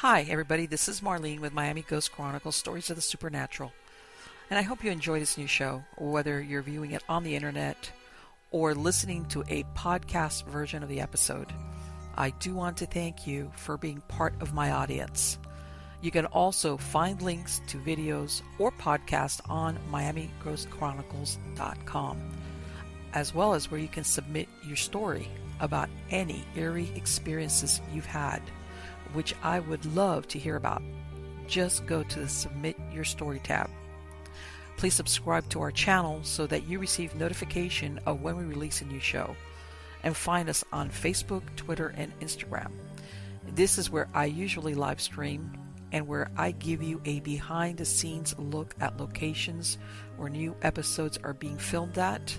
Hi, everybody. This is Marlene with Miami Ghost Chronicles, Stories of the Supernatural. And I hope you enjoy this new show, whether you're viewing it on the internet or listening to a podcast version of the episode. I do want to thank you for being part of my audience. You can also find links to videos or podcasts on MiamiGhostChronicles.com, as well as where you can submit your story about any eerie experiences you've had, which I would love to hear about. Just go to the Submit Your Story tab. Please subscribe to our channel so that you receive notification of when we release a new show. And find us on Facebook, Twitter, and Instagram. This is where I usually live stream and where I give you a behind-the-scenes look at locations where new episodes are being filmed at.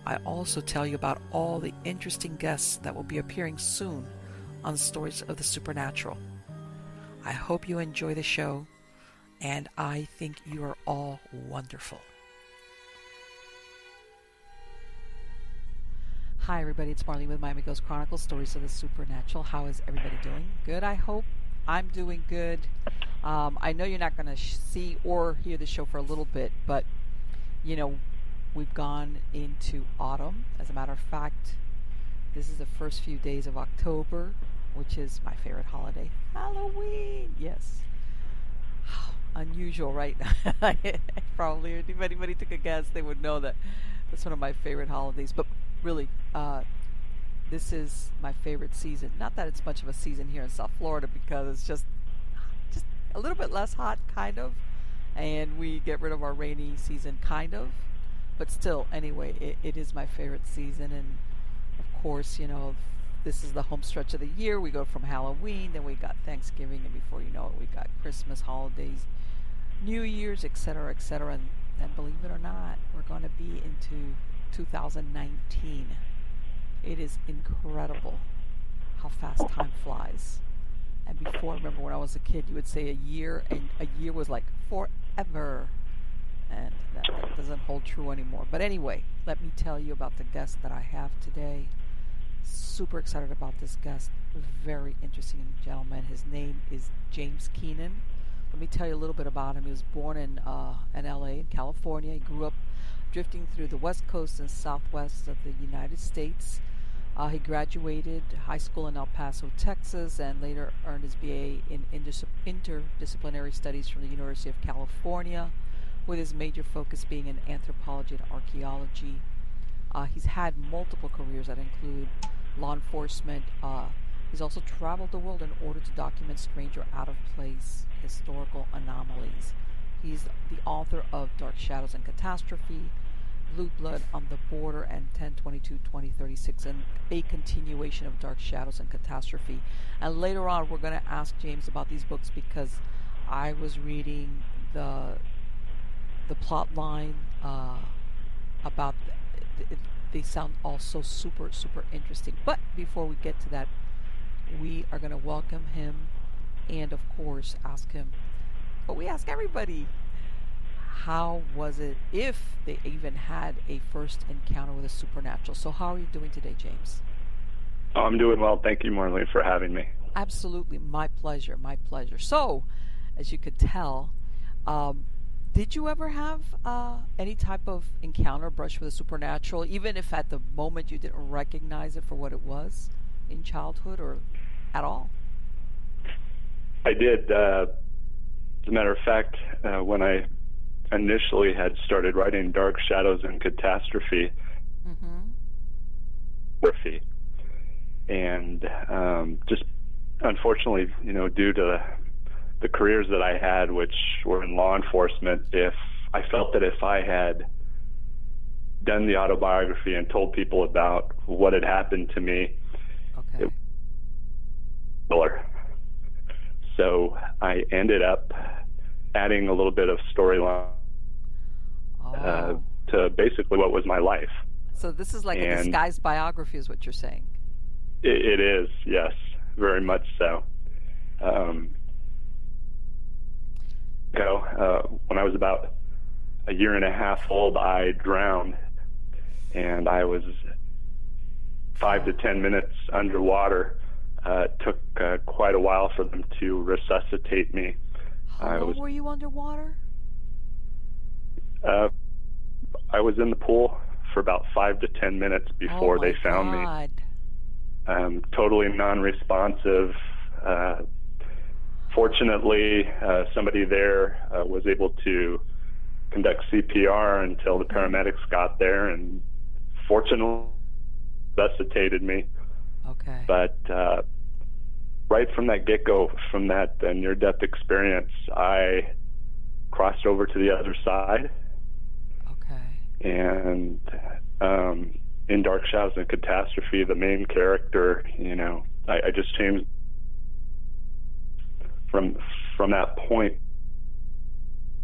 I also tell you about all the interesting guests that will be appearing soon on Stories of the Supernatural. I hope you enjoy the show, and I think you are all wonderful. Hi everybody, it's Marlene with Miami Ghost Chronicles, Stories of the Supernatural. How is everybody doing? Good, I hope. I'm doing good. I know you're not going to see or hear the show for a little bit, but, you know, we've gone into autumn. As a matter of fact, this is the first few days of October, which is my favorite holiday, Halloween. Yes. Unusual, right? Probably, if anybody took a guess, they would know that that's one of my favorite holidays. But really, this is my favorite season. Not that it's much of a season here in South Florida, because it's just a little bit less hot, kind of, and we get rid of our rainy season, kind of. But still, anyway, it is my favorite season. And of course, you know, this is the home stretch of the year. We go from Halloween, then we got Thanksgiving, and before you know it, we got Christmas, holidays, New Year's, etc., etc. And believe it or not, we're going to be into 2019. It is incredible how fast time flies. And before, remember when I was a kid, you would say a year, and a year was like forever. And that doesn't hold true anymore. But anyway, let me tell you about the guest that I have today. Super excited about this guest. Very interesting gentleman. His name is James Keenan. Let me tell you a little bit about him. He was born in LA, in California. He grew up drifting through the west coast and southwest of the United States. He graduated high school in El Paso, Texas, and later earned his BA in interdisciplinary studies from the University of California, with his major focus being in anthropology and archaeology. He's had multiple careers that include law enforcement. He's also traveled the world in order to document strange or out-of-place historical anomalies. He's the author of Dark Shadows and Catastrophe, Blue Blood on the Border, and 10/22/2036, and a continuation of Dark Shadows and Catastrophe. And later on, we're going to ask James about these books, because I was reading the plot line about they sound all so super interesting. But before we get to that, we are going to welcome him and of course ask him what we ask everybody: how was it, if they even had a first encounter with the supernatural? So how are you doing today, James? Oh, I'm doing well. Thank you, Marlene, for having me. Absolutely, my pleasure. So, as you could tell, did you ever have any type of encounter, brush with the supernatural, even if at the moment you didn't recognize it for what it was in childhood or at all? I did. As a matter of fact, when I initially had started writing Dark Shadows and Catastrophe, and just unfortunately, you know, due to the careers that I had, which were in law enforcement, I felt that if I had done the autobiography and told people about what had happened to me, it would be similar. So I ended up adding a little bit of storyline to basically what was my life. So this is like a disguised biography, is what you're saying? It is, yes, very much so. When I was about a year and a half old, I drowned, and I was 5 to 10 minutes underwater. It took quite quite a while for them to resuscitate me. How long were you underwater? I was in the pool for about 5 to 10 minutes before they found me. Totally non-responsive. Fortunately, somebody there was able to conduct CPR until the paramedics got there, and fortunately resuscitated me. Okay. But right from that get-go, from that near-death experience, I crossed over to the other side. Okay. And in Dark Shadows and Catastrophe, the main character, I just changed from that point.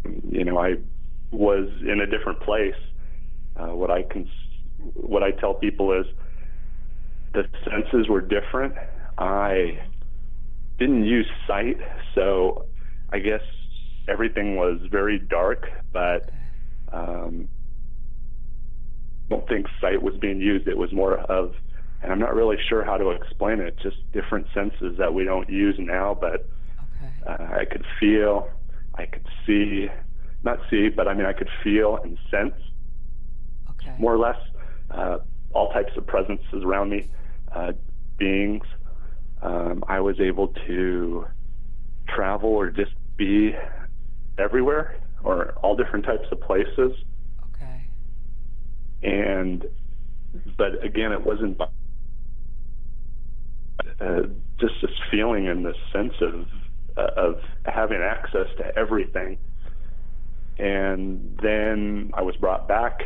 I was in a different place. What I tell people is the senses were different. I didn't use sight, so I guess everything was very dark, but I don't think sight was being used. It was more of, and I'm not really sure how to explain it, just different senses that we don't use now, but I could feel, I could see, not see, but I could feel and sense, more or less, all types of presences around me, beings. I was able to travel or just be everywhere, or all different types of places. But again, it wasn't just this feeling and this sense of having access to everything. And then I was brought back.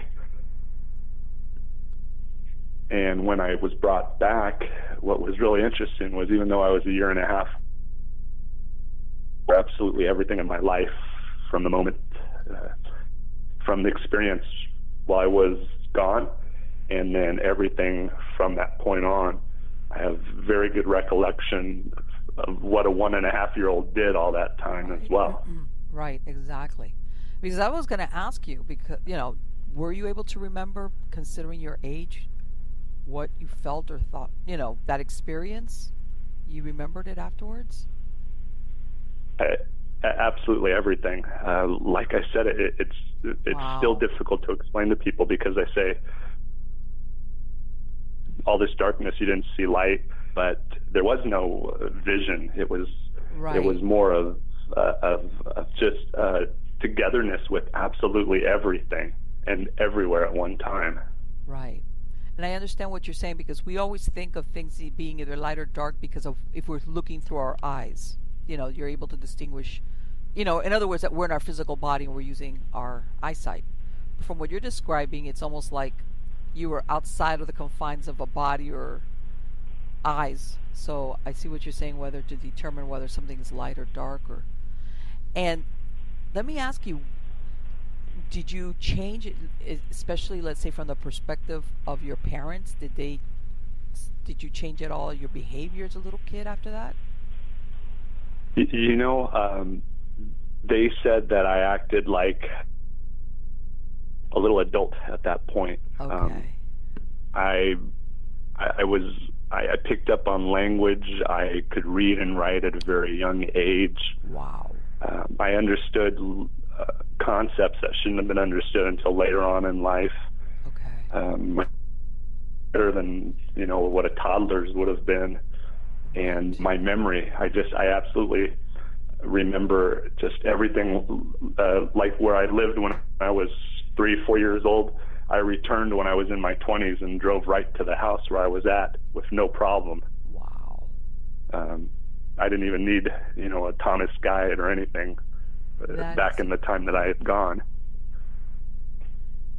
And when I was brought back, what was really interesting was, even though I was a year and a half, absolutely everything in my life from the moment, from the experience while I was gone, and then everything from that point on, I have very good recollection of what a 1.5-year-old did all that time as well. Right, exactly. Because I was going to ask you, because, were you able to remember, considering your age, what you felt or thought, that experience? You remembered it afterwards? Absolutely everything. Like I said, it's Wow. still difficult to explain to people, because I say all this darkness, you didn't see light, but there was no vision. It was more of just togetherness with absolutely everything and everywhere at one time. Right. And I understand what you're saying, because we always think of things being either light or dark because of if we're looking through our eyes. You're able to distinguish, in other words, that we're in our physical body and we're using our eyesight. But from what you're describing, it's almost like you were outside of the confines of a body or eyes. So I see what you're saying, whether to determine whether something is light or dark. And let me ask you, did you change it, especially, let's say, from the perspective of your parents? Did you change at all your behavior as a little kid after that? They said that I acted like a little adult at that point. Okay. I picked up on language. I could read and write at a very young age. Wow. I understood concepts that shouldn't have been understood until later on in life. Okay. Better than what a toddler's would have been. And my memory, I absolutely remember just everything, like where I lived when I was 3-4 years old. I returned when I was in my 20s and drove right to the house where I was at with no problem. Wow. I didn't even need, a Thomas guide or anything back in the time that I had gone.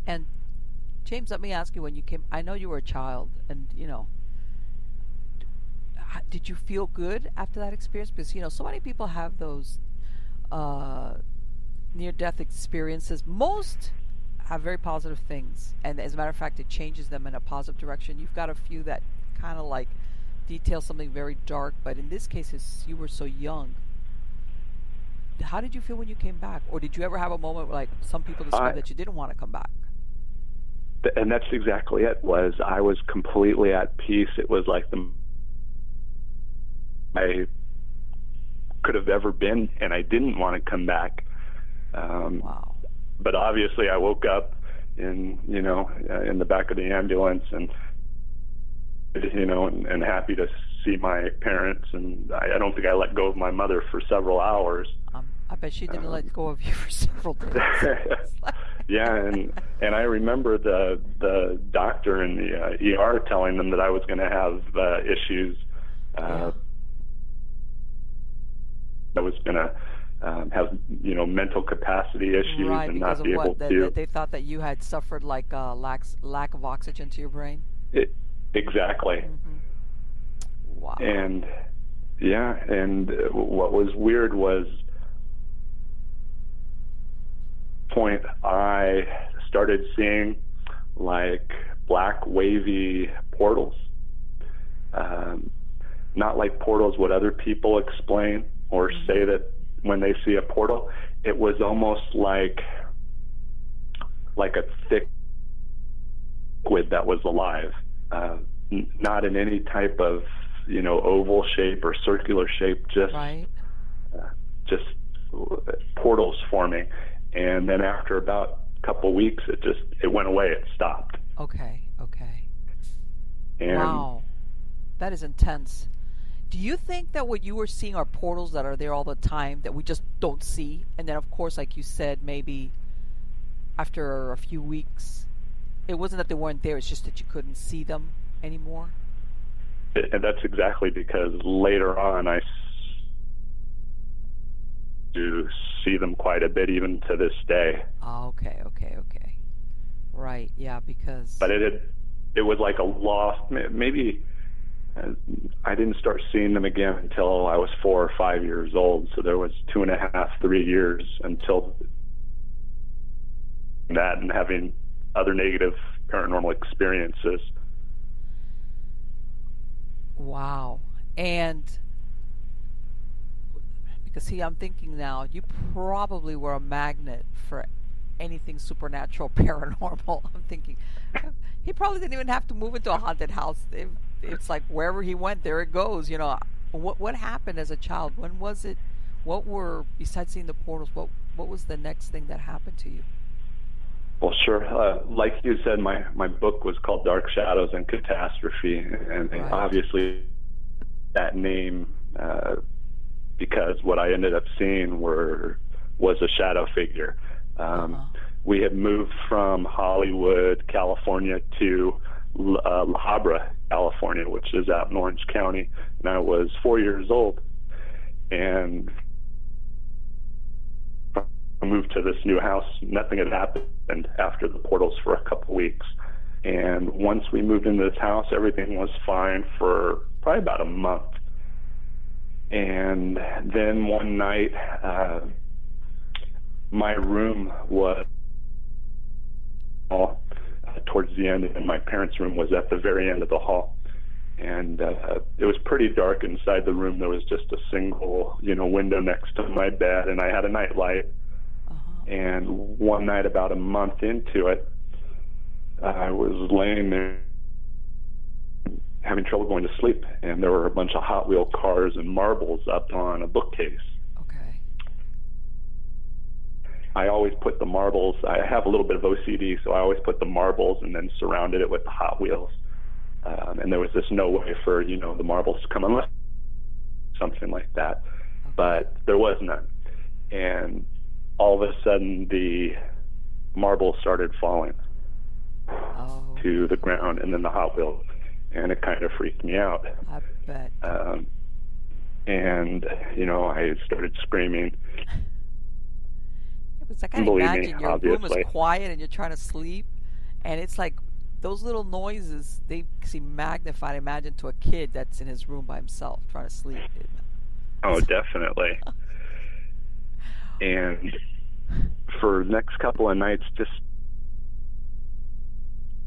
And James, let me ask you, when you came, I know you were a child, and did you feel good after that experience? Because so many people have those near-death experiences. Most have very positive things, and as a matter of fact, it changes them in a positive direction. You've got a few that kind of like detail something very dark, but in this case, you were so young. How did you feel when you came back? Or did you ever have a moment where, like some people describe, that you didn't want to come back? And that's exactly it. I was completely at peace. It was like could have ever been, and I didn't want to come back. Wow. But obviously I woke up in the back of the ambulance and happy to see my parents, and I don't think I let go of my mother for several hours. I bet she didn't let go of you for several days. Yeah, and I remember the doctor in the ER telling them that I was going to have issues. I was going to have mental capacity issues, right, and because not be of able what? to. They thought that you had suffered like lack of oxygen to your brain. Exactly. Mm-hmm. Wow. And what was weird was point I started seeing like black wavy portals, not like portals what other people explain or say that when they see a portal. It was almost like a thick liquid that was alive, not in any type of oval shape or circular shape, just right. Just portals forming. And then after about a couple weeks, it went away. It stopped. Okay. And wow, that is intense. Do you think that what you were seeing are portals that are there all the time that we just don't see? And then, of course, like you said, maybe after a few weeks, it wasn't that they weren't there, it's just that you couldn't see them anymore? And that's exactly because later on I do see them quite a bit, even to this day. Oh, okay. Right, yeah, because... But it was like a lost, maybe I didn't start seeing them again until I was 4 or 5 years old. So there was 2.5, 3 years until that, and having other negative paranormal experiences. Wow. And because, see, I'm thinking now, you probably were a magnet for anything supernatural, paranormal. I'm thinking, he probably didn't even have to move into a haunted house. It's like wherever he went, there it goes. What happened as a child? When was it? What were, besides seeing the portals, what was the next thing that happened to you? Well, sure. Like you said, my book was called Dark Shadows and Catastrophe, and right. Obviously that name because what I ended up seeing was a shadow figure. We had moved from Hollywood, California to La Habra, California, which is out in Orange County, and I was 4 years old. And I moved to this new house. Nothing had happened after the portals for a couple weeks. And once we moved into this house, everything was fine for probably about a month. And then one night, my room was towards the end, and my parents' room was at the very end of the hall. And it was pretty dark inside the room. There was just a single, window next to my bed, and I had a night light. And one night, about a month into it, I was laying there having trouble going to sleep, and there were a bunch of Hot Wheel cars and marbles up on a bookcase. Okay. I always put the marbles, I have a little bit of OCD, so I always put the marbles and then surrounded it with the Hot Wheels. And there was just no way for, the marbles to come unless something like that. Okay. But there was none. And all of a sudden, the marbles started falling to the ground, and then the Hot Wheels. And it kind of freaked me out. I bet. And, I started screaming. It was like, I imagine your room is quiet and you're trying to sleep, and it's like those little noises, they seem magnified, imagine, to a kid that's in his room by himself trying to sleep. Oh, definitely. And for the next couple of nights, just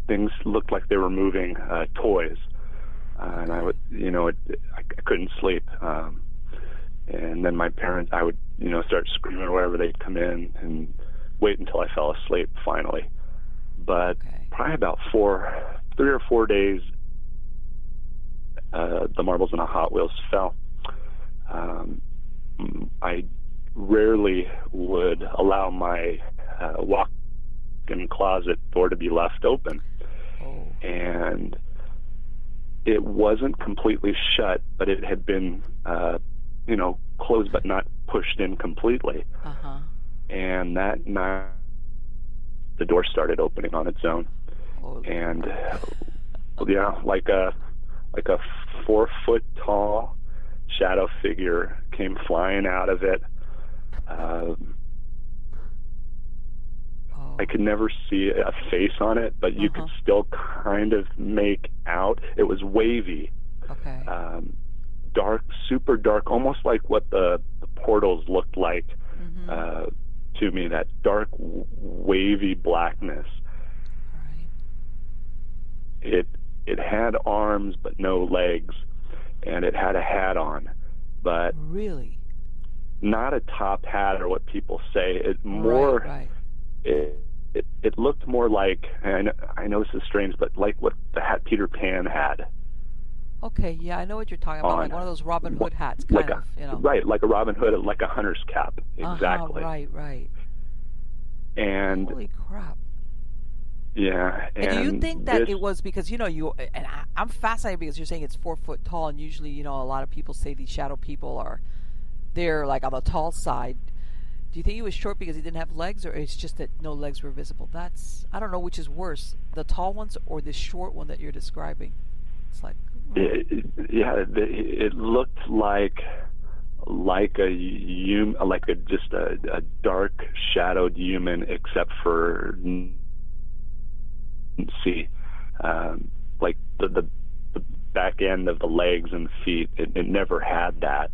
things looked like they were moving, toys, and I would, I couldn't sleep. And then my parents, I would, start screaming wherever they'd come in, and wait until I fell asleep finally. But probably about 3 or 4 days, the marbles and the Hot Wheels fell. I rarely would allow my walk-in closet door to be left open. Oh. And it wasn't completely shut, but it had been, closed but not pushed in completely. Uh-huh. And that night, the door started opening on its own. Holy And crap. yeah, like a 4-foot tall shadow figure came flying out of it. I could never see a face on it, but you could still kind of make out. It was wavy. Okay. Dark, super dark, almost like what the portals looked like to me, that dark, wavy blackness. Right. It had arms but no legs, and it had a hat on, but really not a top hat or what people say. It more, right. It looked more like, and I know this is strange, but like what the hat Peter Pan had. Okay, yeah, I know what you're talking about, like one of those Robin Hood hats, kind of, Right, like a Robin Hood, like a hunter's cap, exactly. Right. And holy crap. Yeah. And do you think that it was because, I'm fascinated because you're saying it's 4 foot tall, and usually, a lot of people say these shadow people they're like on the tall side. Do you think he was short because he didn't have legs, or it's just that no legs were visible? I don't know which is worse, the tall ones or the short one that you're describing. It's like... it looked like just a dark shadowed human, except for like the back end of the legs and feet. It never had that.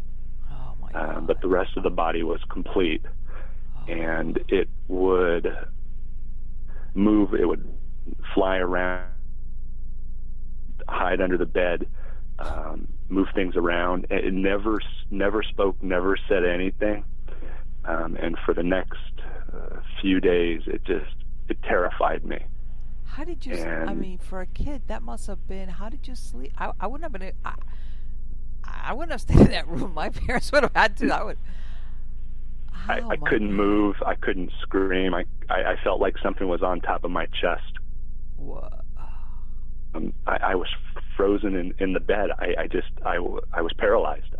Oh my God. But the rest of the body was complete. And it would move, it would fly around, hide under the bed, move things around. It never spoke, never said anything. And for the next few days, it terrified me. How did you, for a kid, that must have been, how did you sleep? I wouldn't have been, I wouldn't have stayed in that room. My parents would have had to. I couldn't move. I couldn't scream. I felt like something was on top of my chest. What? I was frozen in the bed. I was paralyzed.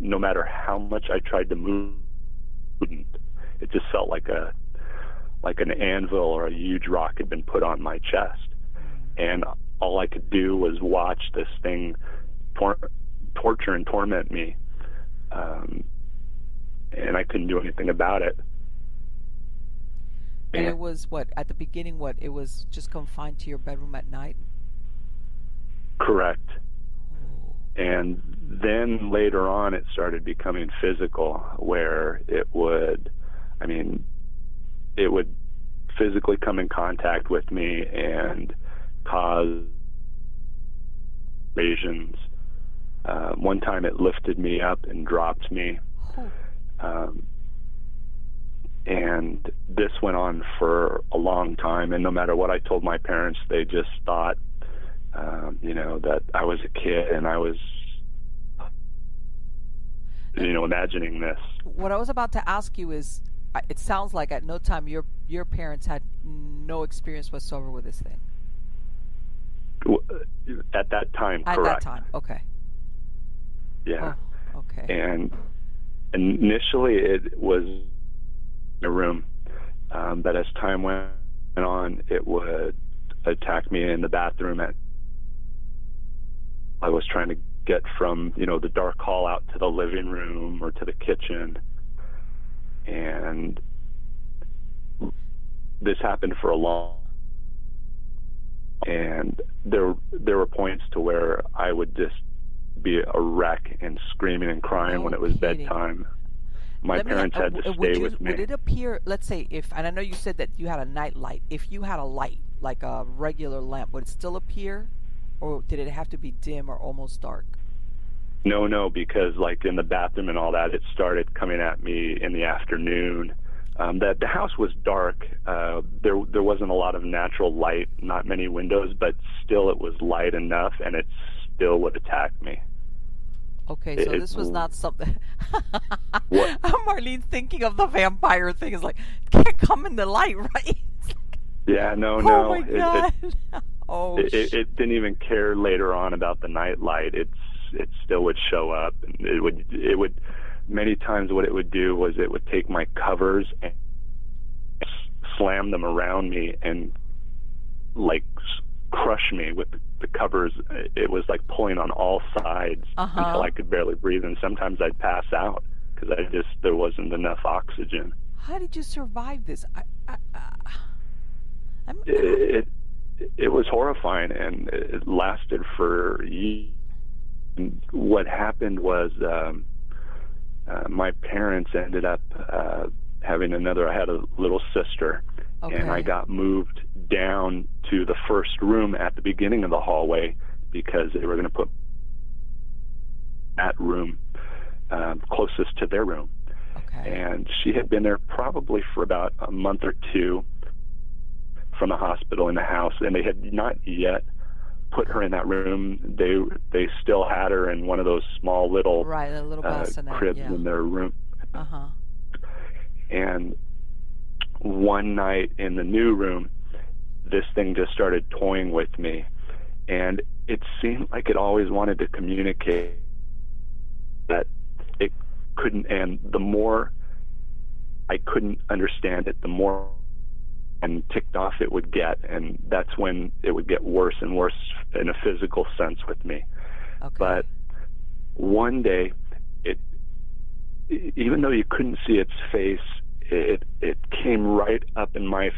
No matter how much I tried to move, it just felt like an anvil or a huge rock had been put on my chest. And all I could do was watch this thing torture and torment me. And I couldn't do anything about it. And it was at the beginning, it was just confined to your bedroom at night? Correct. And then later on, it started becoming physical, where it would physically come in contact with me and cause lesions. One time it lifted me up and dropped me. And this went on for a long time, and no matter what I told my parents, they just thought, that I was a kid and I was, imagining this. What I was about to ask you is, it sounds like at no time your parents had no experience whatsoever with this thing. At that time, correct. At that time, okay. Yeah. Oh, okay. And initially it was in a room, but as time went on, it would attack me in the bathroom. I was trying to get from, the dark hall out to the living room or to the kitchen. And this happened for a long, and there were points to where I would just be a wreck and screaming and crying when it was bedtime. My parents had to stay with me. Would it appear, let's say, and I know you said that you had a night light, if you had a light, like a regular lamp, would it still appear? Or did it have to be dim or almost dark? No, because like in the bathroom and all that, it started coming at me in the afternoon. The house was dark. There wasn't a lot of natural light, not many windows, but still it was light enough, and it still would attack me. Okay, so this was not something. What? Marlene's thinking of the vampire thing. It's like, it can't come in the light, right? Yeah, no. Oh my God. It didn't even care later on about the night light. It still would show up, and it would many times what it would do was it would take my covers and slam them around me and like crush me with the covers. It was like pulling on all sides until I could barely breathe, and sometimes I'd pass out because there wasn't enough oxygen. How did you survive this? It was horrifying, and it lasted for years. And what happened was my parents ended up having I had a little sister, and I got moved down to the first room at the beginning of the hallway because they were going to put that room closest to their room. And she had been there probably for about a month or two from the hospital in the house, and they had not yet put her in that room. They still had her in one of those small little cribs in their room. And one night in the new room, this thing just started toying with me, and it seemed like it always wanted to communicate that it couldn't. And the more I couldn't understand it, the more and ticked off it would get, and that's when it would get worse and worse in a physical sense with me. But one day, even though you couldn't see its face, it came right up in my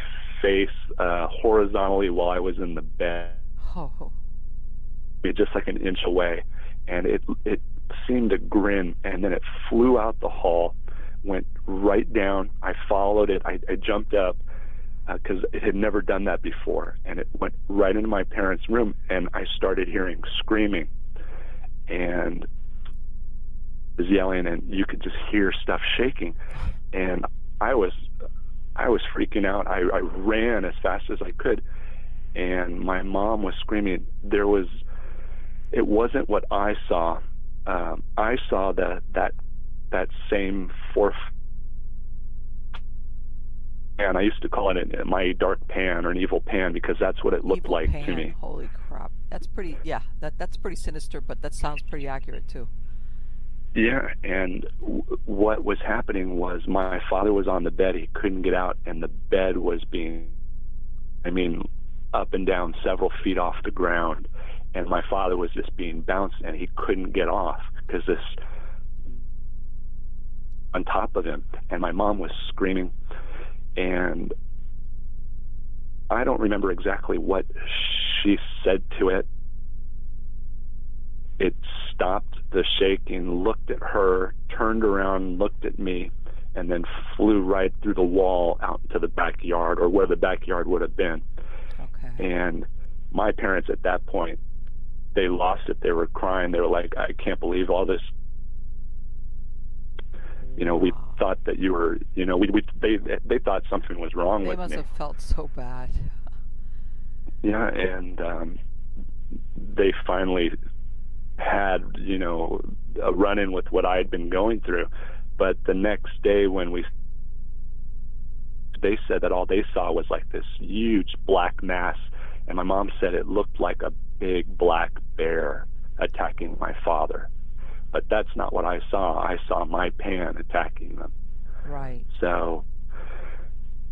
face horizontally while I was in the bed, just like an inch away, and it seemed to grin, and then it flew out the hall, went right down. I followed it. I jumped up, because it had never done that before, and it went right into my parents' room, and I started hearing screaming, and it was yelling, and you could just hear stuff shaking, and I was freaking out. I ran as fast as I could, and my mom was screaming. It wasn't what I saw. I saw that same and I used to call it my dark pan or an evil pan because that's what it looked like to me. Holy crap. That's pretty, that's pretty sinister, but that sounds pretty accurate too. Yeah, and what was happening was my father was on the bed. He couldn't get out, and the bed was up and down several feet off the ground, and my father was just being bounced, and he couldn't get off because this on top of him, and my mom was screaming. And I don't remember exactly what she said to it. It stopped the shaking, looked at her, turned around, looked at me, and then flew right through the wall out into the backyard, or where the backyard would have been. And my parents at that point, they lost it. They were crying. They were like, I can't believe all this. We thought that you were, they thought something was wrong with me. They must have felt so bad. Yeah, and they finally had, a run-in with what I had been going through. But the next day when they said that all they saw was like this huge black mass, and my mom said it looked like a big black bear attacking my father. But that's not what I saw. I saw my pan attacking them. Right. So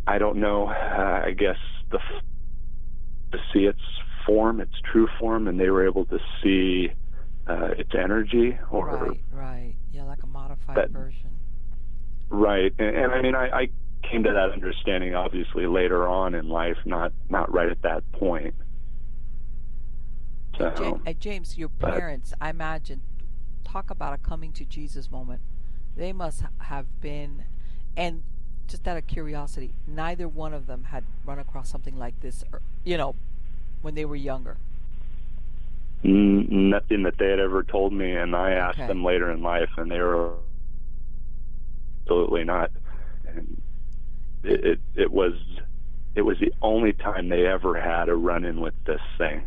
I don't know. I guess to see its form, its true form, and they were able to see its energy. Right. Yeah, like a modified version. Right. And I came to that understanding obviously later on in life, not right at that point. So, James, your parents, I imagine, talk about a coming to Jesus moment. They must have been, and just out of curiosity, neither one of them had run across something like this, when they were younger. Nothing that they had ever told me, and I asked them later in life, and they were absolutely not. And it was the only time they ever had a run-in with this thing.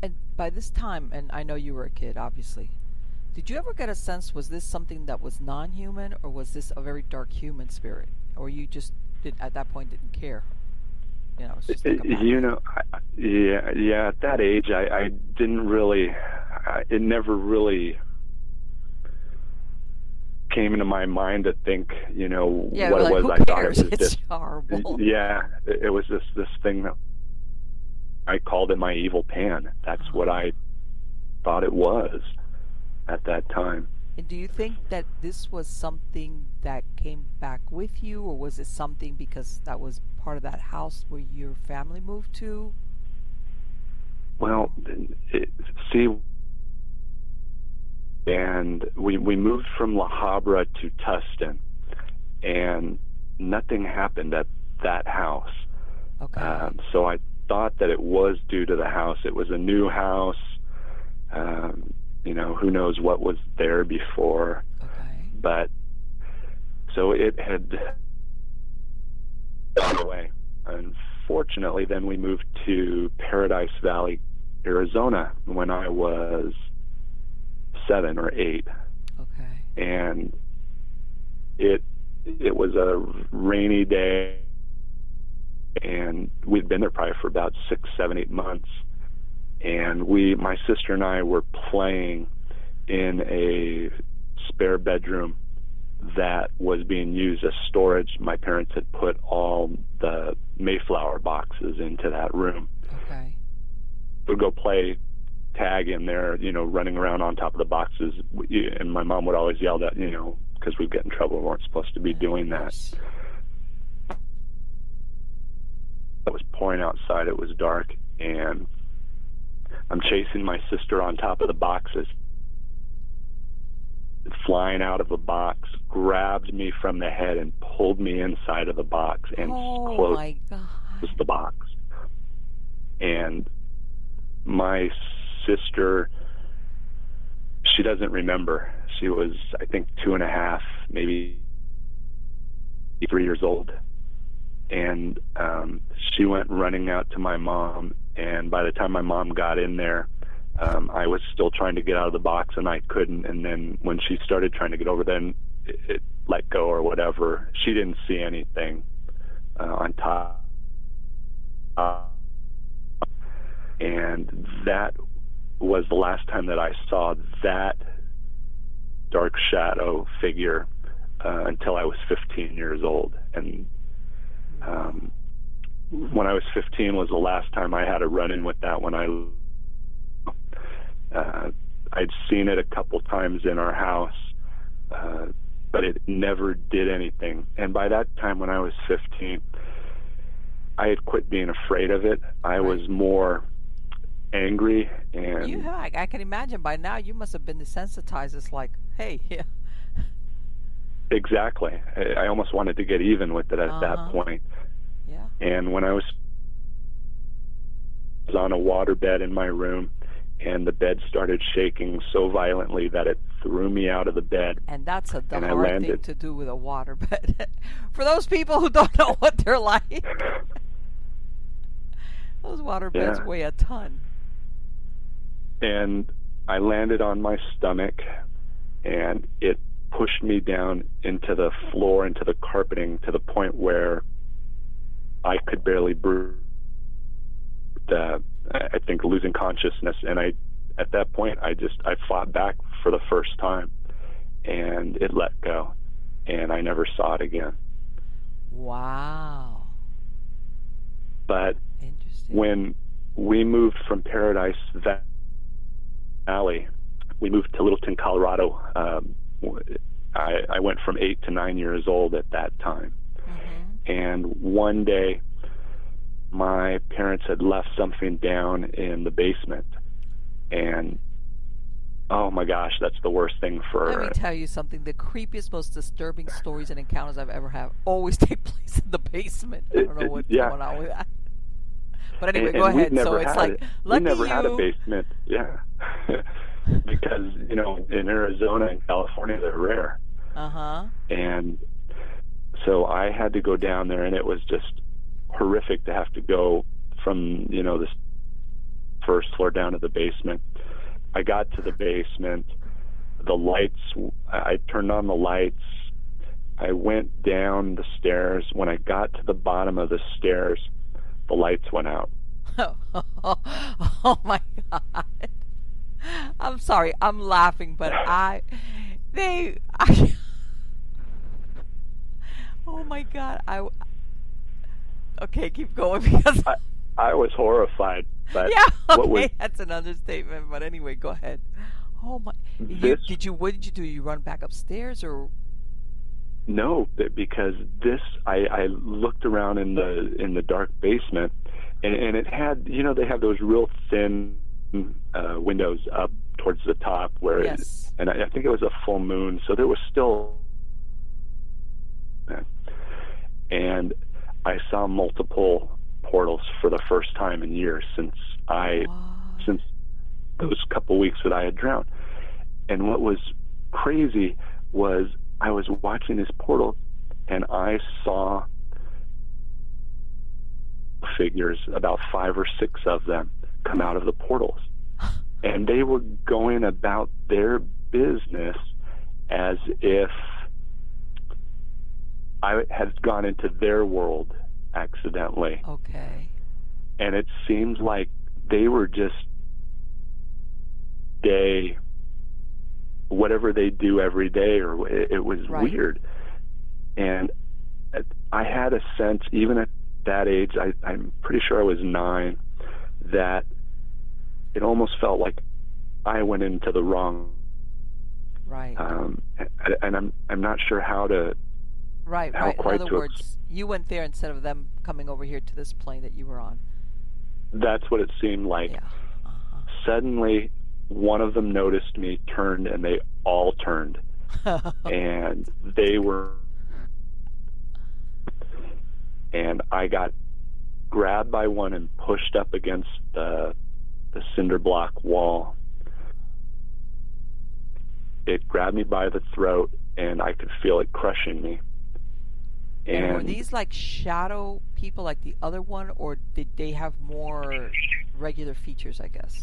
And by this time, and I know you were a kid, obviously, Did you ever get a sense, was this something that was non-human, or was this a very dark human spirit? Or you just at that point didn't care? You know, it's just like a yeah. At that age, I didn't really. It never really came into my mind to think, what it was. Who I cares? thought it was it's just horrible. Yeah, it was just this thing that I called it my evil pan. That's what I thought it was at that time. And do you think that this was something that came back with you, or was it something because that was part of that house where your family moved to? Well, and we moved from La Habra to Tustin, and nothing happened at that house. Okay. So I thought that it was due to the house. It was a new house. Who knows what was there before. Okay. But so it had gone away. Unfortunately, then we moved to Paradise Valley, Arizona, when I was 7 or 8. Okay. And it was a rainy day, and we'd been there probably for about 6, 7, 8 months. And my sister and I were playing in a spare bedroom that was being used as storage. My parents had put all the Mayflower boxes into that room. Okay. We'd go play tag in there, running around on top of the boxes. And my mom would always yell that, because we'd get in trouble. We weren't supposed to be doing that. It was pouring outside. It was dark. And I'm chasing my sister on top of the boxes. Flying out of the box, grabbed me from the head and pulled me inside of the box and closed the box. And my sister, she doesn't remember. She was, I think, 2.5, maybe 3 years old. And she went running out to my mom. And by the time my mom got in there, I was still trying to get out of the box, and I couldn't. And then when she started trying to get over, then it let go or whatever. She didn't see anything on top. And that was the last time that I saw that dark shadow figure until I was 15 years old. And when I was 15 was the last time I had a run-in with that. When I'd seen it a couple times in our house, but it never did anything. And by that time, when I was 15, I had quit being afraid of it. I was more angry. And I can imagine by now you must have been desensitized. It's like, hey, yeah. Exactly. I almost wanted to get even with it at that point. Yeah. And when I was on a waterbed in my room, and the bed started shaking so violently that it threw me out of the bed. And that's the hard thing to do with a waterbed. For those people who don't know what they're like, those waterbeds weigh a ton. And I landed on my stomach, and it pushed me down into the floor, into the carpeting, to the point where I could barely breathe. I think losing consciousness, and at that point I fought back for the first time, and it let go, and I never saw it again. Wow. But when we moved from Paradise Valley, we moved to Littleton, Colorado. I went from 8 to 9 years old at that time. And one day my parents had left something down in the basement, and oh my gosh, that's the worst thing for... Let me tell you something. The creepiest, most disturbing stories and encounters I've ever had always take place in the basement. I don't know what's going on with that. But anyway, go ahead. So it's like, lucky you... We never had a basement, because, in Arizona and California, they're rare. And so I had to go down there, and it was just horrific to have to go from, this first floor down to the basement. I got to the basement. the lights, I turned on the lights. I went down the stairs. When I got to the bottom of the stairs, the lights went out. Oh my God. I'm sorry. I'm laughing, but oh my God. Okay, keep going because I was horrified. But yeah, okay, that's an understatement. But anyway, go ahead. Oh my! What did you do? You run back upstairs or? No, because I looked around in the dark basement, and it had, they have those real thin windows up towards the top where, yes. And I think it was a full moon, so there was still, and I saw multiple portals for the first time in years since those couple weeks that I had drowned. And what was crazy was I was watching this portal and I saw figures, about 5 or 6 of them, come out of the portals. And they were going about their business as if I had gone into their world accidentally. Okay. And it seems like they were just whatever they do every day, or it was right. Weird. And I had a sense, even at that age, I'm pretty sure I was 9, that it almost felt like I went into the wrong. Right. And I'm not sure how to. Right. In other words, you went there instead of them coming over here to this plane that you were on. That's what it seemed like. Yeah. Uh-huh. Suddenly, one of them noticed me, turned, and they all turned. And they were. And I got grabbed by one and pushed up against the cinder block wall. It grabbed me by the throat, and I could feel it crushing me. And were these like shadow people like the other one, or did they have more regular features, I guess?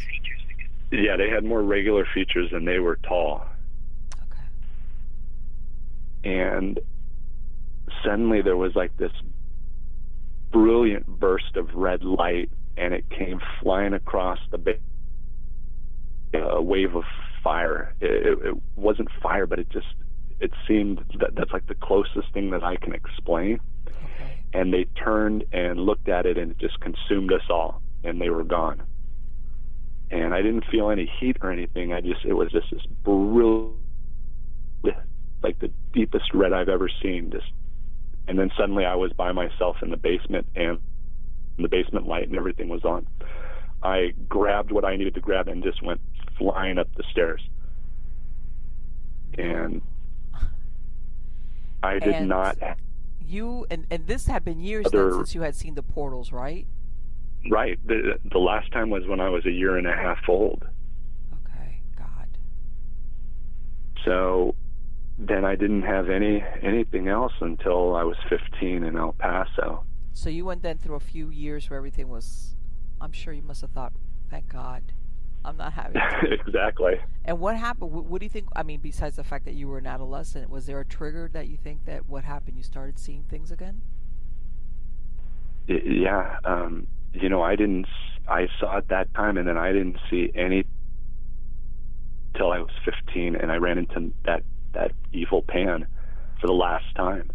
Yeah, they had more regular features and they were tall. Okay. And suddenly there was like this brilliant burst of red light, and it came flying across a wave of fire. It wasn't fire, but it seemed that's like the closest thing that I can explain. Okay. And they turned and looked at it, and it just consumed us all, and they were gone. And I didn't feel any heat or anything. It was just this brilliant, like the deepest red I've ever seen. And then suddenly I was by myself in the basement, and the basement light and everything was on. I grabbed what I needed to grab and just went flying up the stairs. And I did not. You and this had been years since you had seen the portals, right? Right. The last time was when I was 1.5 years old. Okay, God. So then I didn't have anything else until I was 15 in El Paso. So you went then through a few years where everything was, I'm sure you must have thought, thank God, I'm not having to. Exactly. And what happened? What do you think? I mean, besides the fact that you were an adolescent, was there a trigger that you think that what happened? You started seeing things again? Yeah. I saw it that time, and then I didn't see any till I was 15, and I ran into that evil pan for the last time.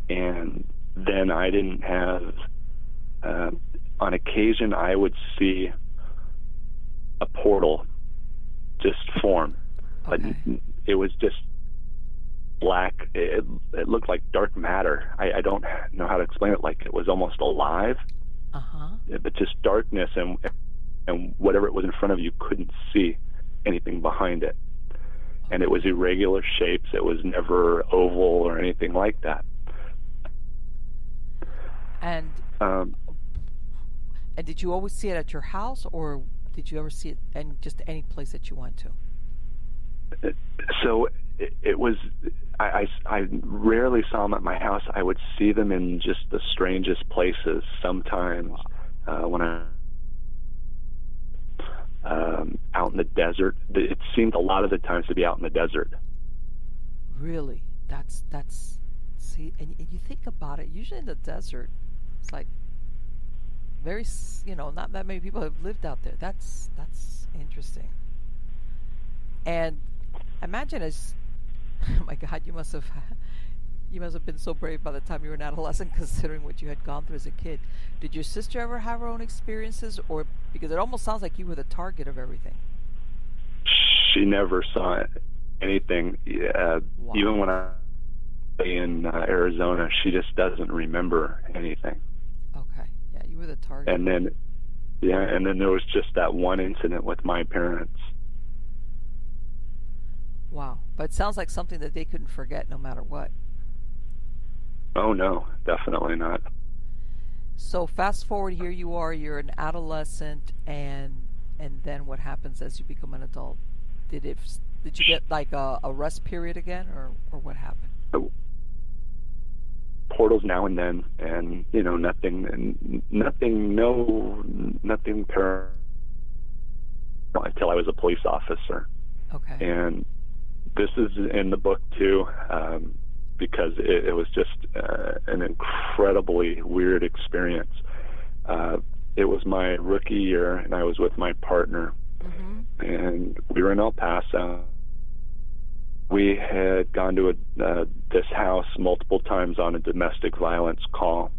And then I didn't have, on occasion I would see a portal just form, but it was just black. It looked like dark matter. I don't know how to explain it. Like it was almost alive, but just darkness, and whatever it was in front of you couldn't see anything behind it. And it was irregular shapes. It was never oval or anything like that. And did you always see it at your house, or did you ever see it in just any place that you went to? So it was. I rarely saw them at my house. I would see them in just the strangest places. Sometimes when out in the desert. It seemed a lot of the times to be out in the desert. Really? That's see, and you think about it. Usually in the desert, it's like very, not that many people have lived out there. That's interesting. And imagine oh my God, you must have been so brave by the time you were an adolescent, considering what you had gone through as a kid. Did your sister ever have her own experiences, or because it almost sounds like you were the target of everything? She never saw anything. Wow. Even when I was in Arizona, she just doesn't remember anything. Okay, yeah, you were the target. And then there was just that one incident with my parents. Wow, but it sounds like something that they couldn't forget no matter what. Oh no, definitely not. So fast forward, here you are, you're an adolescent, and then what happens as you become an adult? Did you get like a rest period again, or what happened? Portals now and then, and nothing paranormal until I was a police officer. Okay. And this is in the book too, because it was just an incredibly weird experience. It was my rookie year, and I was with my partner, and we were in El Paso. We had gone to this house multiple times on a domestic violence call.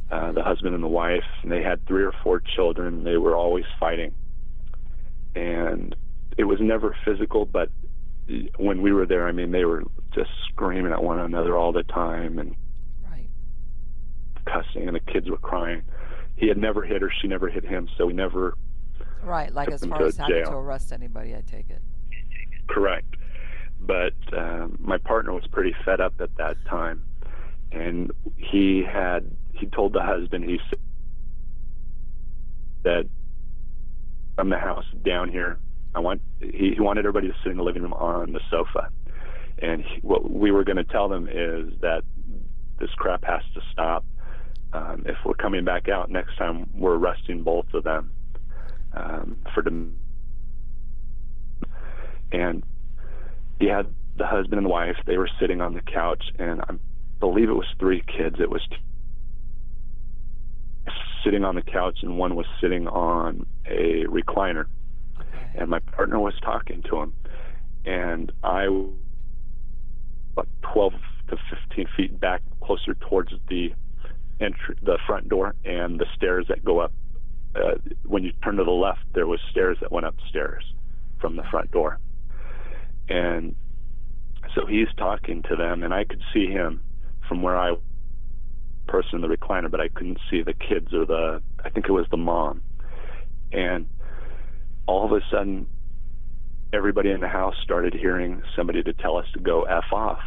The husband and the wife, and they had 3 or 4 children. They were always fighting, and it was never physical, but when we were there, I mean, they were just screaming at one another all the time and cussing, and the kids were crying. He had never hit her, she never hit him, so we never like as far as having to arrest anybody, I take it. Correct. But my partner was pretty fed up at that time, and he told the husband, he said that from the house down here, he wanted everybody to sit in the living room on the sofa, and what we were going to tell them is that this crap has to stop. If we're coming back out next time, we're arresting both of them and he had the husband and the wife. They were sitting on the couch, and I believe it was 3 kids. It was sitting on the couch, and one was sitting on a recliner. And my partner was talking to him, and I was about 12 to 15 feet back, closer towards the front door and the stairs that go up. When you turn to the left, there was stairs that went upstairs from the front door. And so he's talking to them, and I could see him from where I was, person in the recliner, but I couldn't see the kids or I think it was the mom. And all of a sudden, everybody in the house started hearing somebody to tell us to go F off.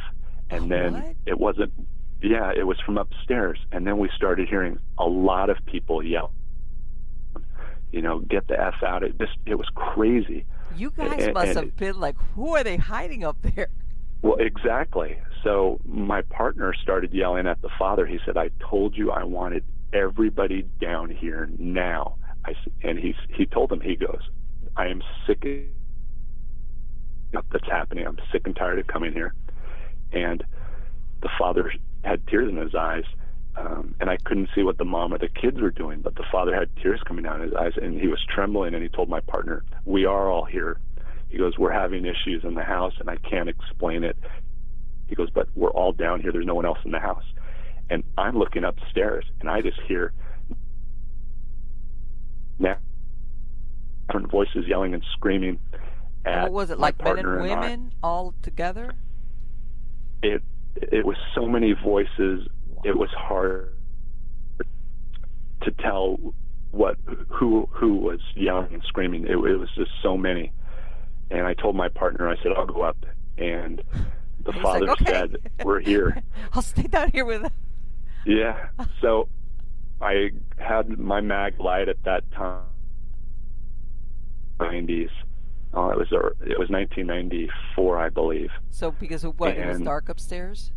And then it was from upstairs. And then we started hearing a lot of people yell, get the F out. It was crazy. You guys must have been like, who are they hiding up there? Well, exactly. So my partner started yelling at the father. He said, I told you I wanted everybody down here now. And he told him, he goes, I am sick of that's happening. I'm sick and tired of coming here. And the father had tears in his eyes, and I couldn't see what the mom or the kids were doing, but the father had tears coming down his eyes, and he was trembling, and he told my partner, we are all here. He goes, we're having issues in the house, and I can't explain it. He goes, but we're all down here. There's no one else in the house. And I'm looking upstairs, and I just hear different voices yelling and screaming at what was it, like men and women all together? It was so many voices. Wow. It was hard to tell who was yelling and screaming. It was just so many. And I told my partner, I said, I'll go up. And the father said, we're here. I'll stay down here with him. Yeah. So I had my mag light at that time, 90s. It was 1994, I believe. So because of what? It was dark upstairs?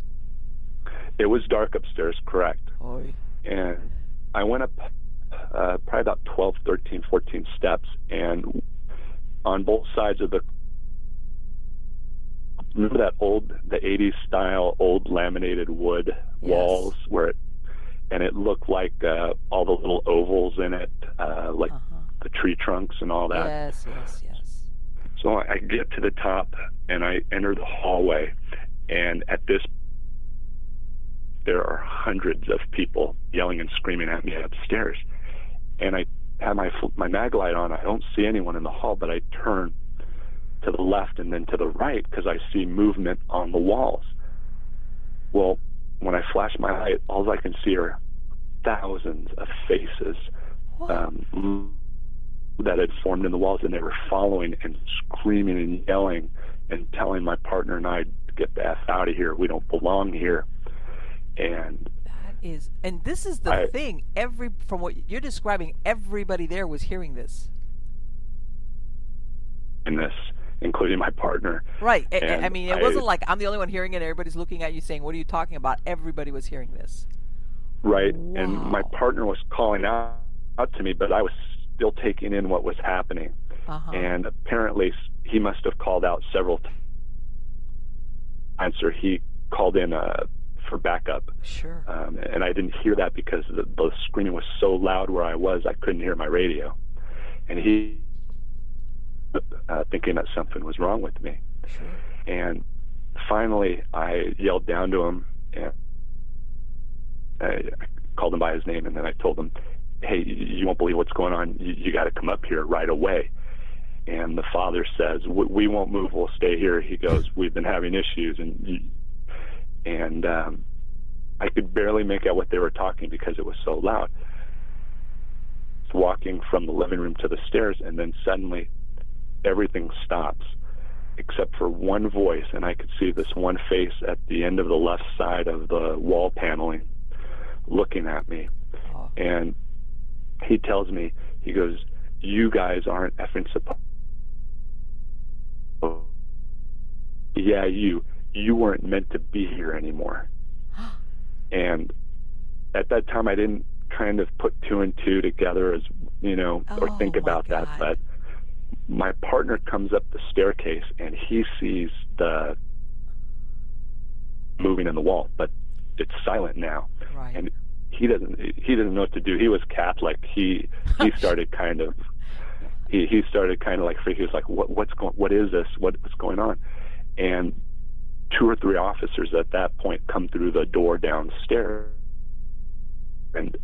It was dark upstairs, correct. Oy. And I went up probably about 12, 13, 14 steps, and on both sides of the, remember that the 80s style old laminated wood walls where it looked like all the little ovals in it, like the tree trunks and all that. Yes. So I get to the top and I enter the hallway, and at this, there are hundreds of people yelling and screaming at me upstairs. And I have my mag light on. I don't see anyone in the hall, but I turn to the left and then to the right because I see movement on the walls. Well, when I flash my light, all I can see are thousands of faces that had formed in the walls, and they were following and screaming and yelling and telling my partner and I to get the F out of here. We don't belong here. And this is the thing. From what you're describing, everybody there was hearing this. Including my partner. Right. I mean, it wasn't like I'm the only one hearing it. Everybody's looking at you saying, "What are you talking about?" Everybody was hearing this. Right. Wow. And my partner was calling out to me, but I was still taking in what was happening. And apparently, he must have called out several times, or he called in for backup. Sure. And I didn't hear that because the screaming was so loud where I was, I couldn't hear my radio. And he thinking that something was wrong with me. Sure. And finally, I yelled down to him, and I called him by his name, and then I told him, "Hey, you won't believe what's going on. You got to come up here right away." And the father says, "We won't move. We'll stay here." He goes, "We've been having issues," and I could barely make out what they were talking because it was so loud. Walking from the living room to the stairs, and then suddenly everything stops except for one voice, and I could see this one face at the end of the left side of the wall paneling looking at me. And he tells me, he goes, "You guys aren't effing supposed." Yeah, you weren't meant to be here anymore. And at that time I didn't kind of put two and two together, as or think about that, but my partner comes up the staircase and he sees the moving in the wall, but it's silent now. Right. And he doesn't know what to do. He was Catholic. He started kind of he started kind of like freaking. He was like, what is this? What's going on? And 2 or 3 officers at that point come through the door downstairs, and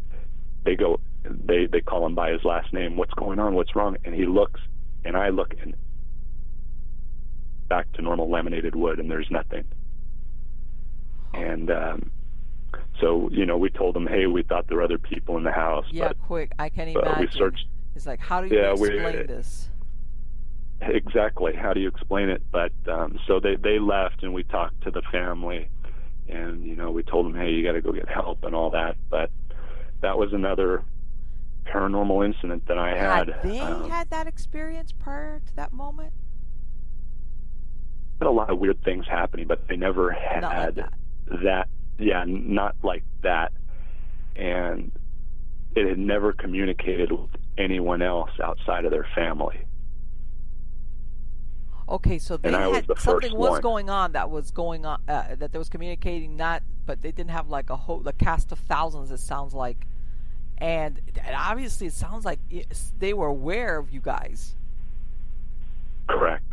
they call him by his last name. "What's going on? What's wrong?" And he looks, and I look, and back to normal laminated wood, and there's nothing. And so we told them, "Hey, we thought there were other people in the house." Yeah, but, quick. I can imagine. We searched. It's like, how do you explain this? Exactly. How do you explain it? But so they left, and we talked to the family, and we told them, "Hey, you got to go get help," and all that. But that was another paranormal incident that I had. They had that experience prior to that moment? Had a lot of weird things happening, but they never had Not like that. Yeah, not like that. And it had never communicated with anyone else outside of their family. Okay, so they had something going on that was going on that they was communicating, but they didn't have like the cast of thousands. It sounds like, and obviously it sounds like they were aware of you guys. Correct.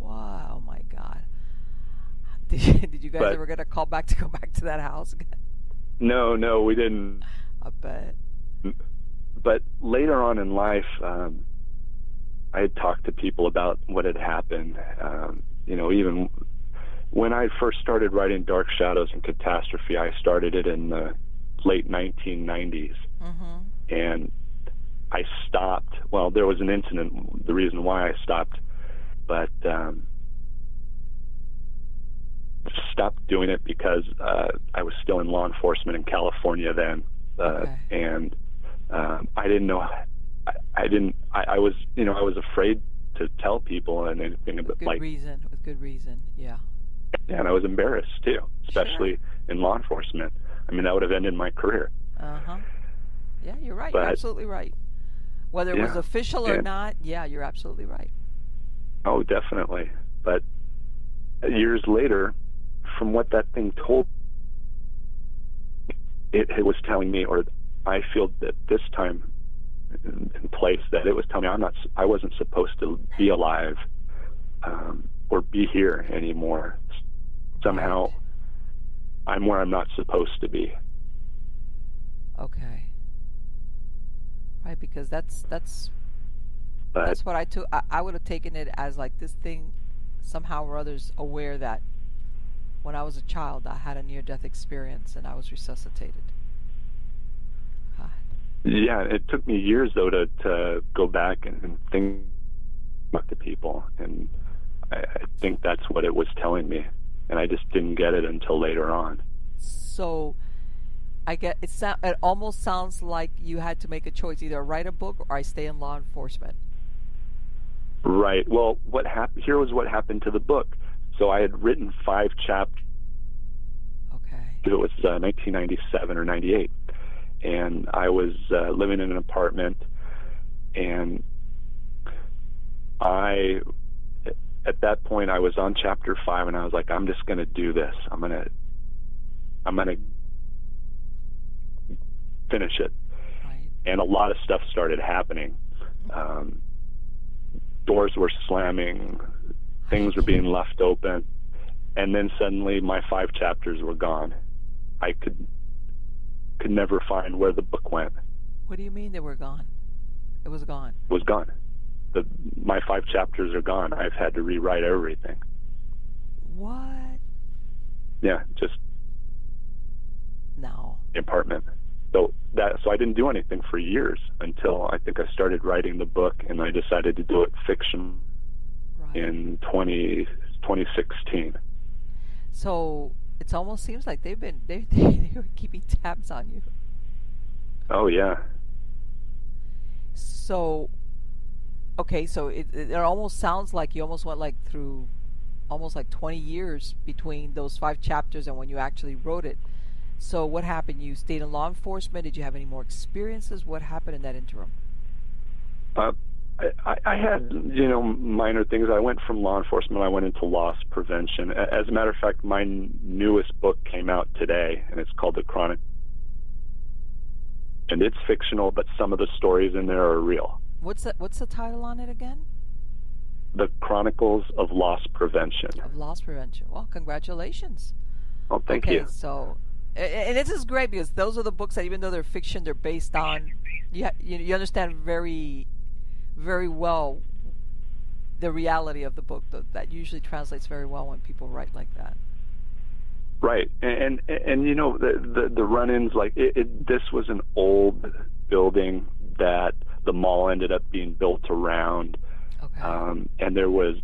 Wow, oh my God! Did you guys ever get a call back to go back to that house again? No, we didn't. I bet. But later on in life, I had talked to people about what had happened. Even when I first started writing Dark Shadows and Catastrophe, I started it in the late 1990s. Mm-hmm. And I stopped. Well, there was an incident, the reason why I stopped, but stopped doing it because I was still in law enforcement in California then. And I didn't know. I was afraid to tell people and anything about with good reason, yeah. And I was embarrassed too, especially in law enforcement. I mean, that would have ended my career. Yeah, you're right. You're absolutely right. Whether it was official or not, yeah, you're absolutely right. Oh, definitely. But years later, from what that thing told, it was telling me, or I feel that this time in place, that it was telling me I wasn't supposed to be alive or be here anymore. Somehow, Right. I'm where I'm not supposed to be. Okay. Right, because that's But what I took. I would have taken it as like this thing, somehow or others, aware that when I was a child, I had a near-death experience and I was resuscitated. God. yeah, it took me years though to go back and think about the people, and I think that's what it was telling me, and I just didn't get it until later on. So I get it. It almost sounds like you had to make a choice: either write a book or I stay in law enforcement. Right. Well, what happened here was what happened to the book. So I had written 5 chapters. Okay. It was 1997 or 98, and I was living in an apartment, and at that point I was on chapter 5, and I was like, I'm just going to do this. I'm going to finish it. Right. And a lot of stuff started happening. Doors were slamming, things were being left open, and then suddenly my 5 chapters were gone. I could never find where the book went. What do you mean they were gone? It was gone. It was gone. My 5 chapters are gone. I've had to rewrite everything. What? Yeah, just No. the apartment. So I didn't do anything for years until I think I started writing the book, and I decided to do it fiction Right. in 2016. So it almost seems like they were keeping tabs on you. Oh yeah. So, okay, so it almost sounds like you almost went like through almost like 20 years between those 5 chapters and when you actually wrote it. So what happened? You stayed in law enforcement? Did you have any more experiences? What happened in that interim? I had, minor things. I went from law enforcement, I went into loss prevention. As a matter of fact, my newest book came out today, and it's called The Chronic. And it's fictional, but some of the stories in there are real. What's the title on it again? The Chronicles of Loss Prevention. Of loss prevention. Well, congratulations. Oh, thank Okay, you. so, and this is great because those are the books that, even though they're fiction, they're based on. You understand very, very well the reality of the book. That usually translates very well when people write like that. Right, and the run-ins, like this was an old building that the mall ended up being built around. Okay. And there was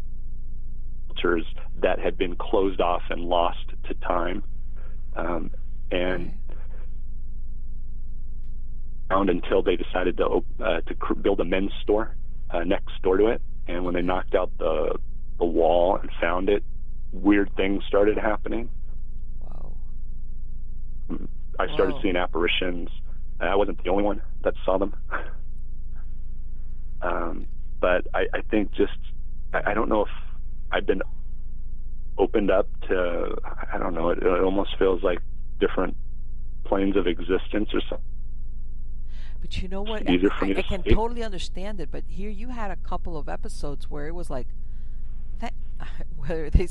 shelters that had been closed off and lost to time, and Okay. found until they decided to build a men's store next door to it. And when they knocked out the wall and found it, weird things started happening. Wow. I started Whoa. seeing apparitions. I wasn't the only one that saw them. But I think I don't know if I've been opened up to, I don't know, it almost feels like different planes of existence or something. But you know what? Easier for me I to can say. totally understand it. But here you had a couple of episodes where it was like that. Whether they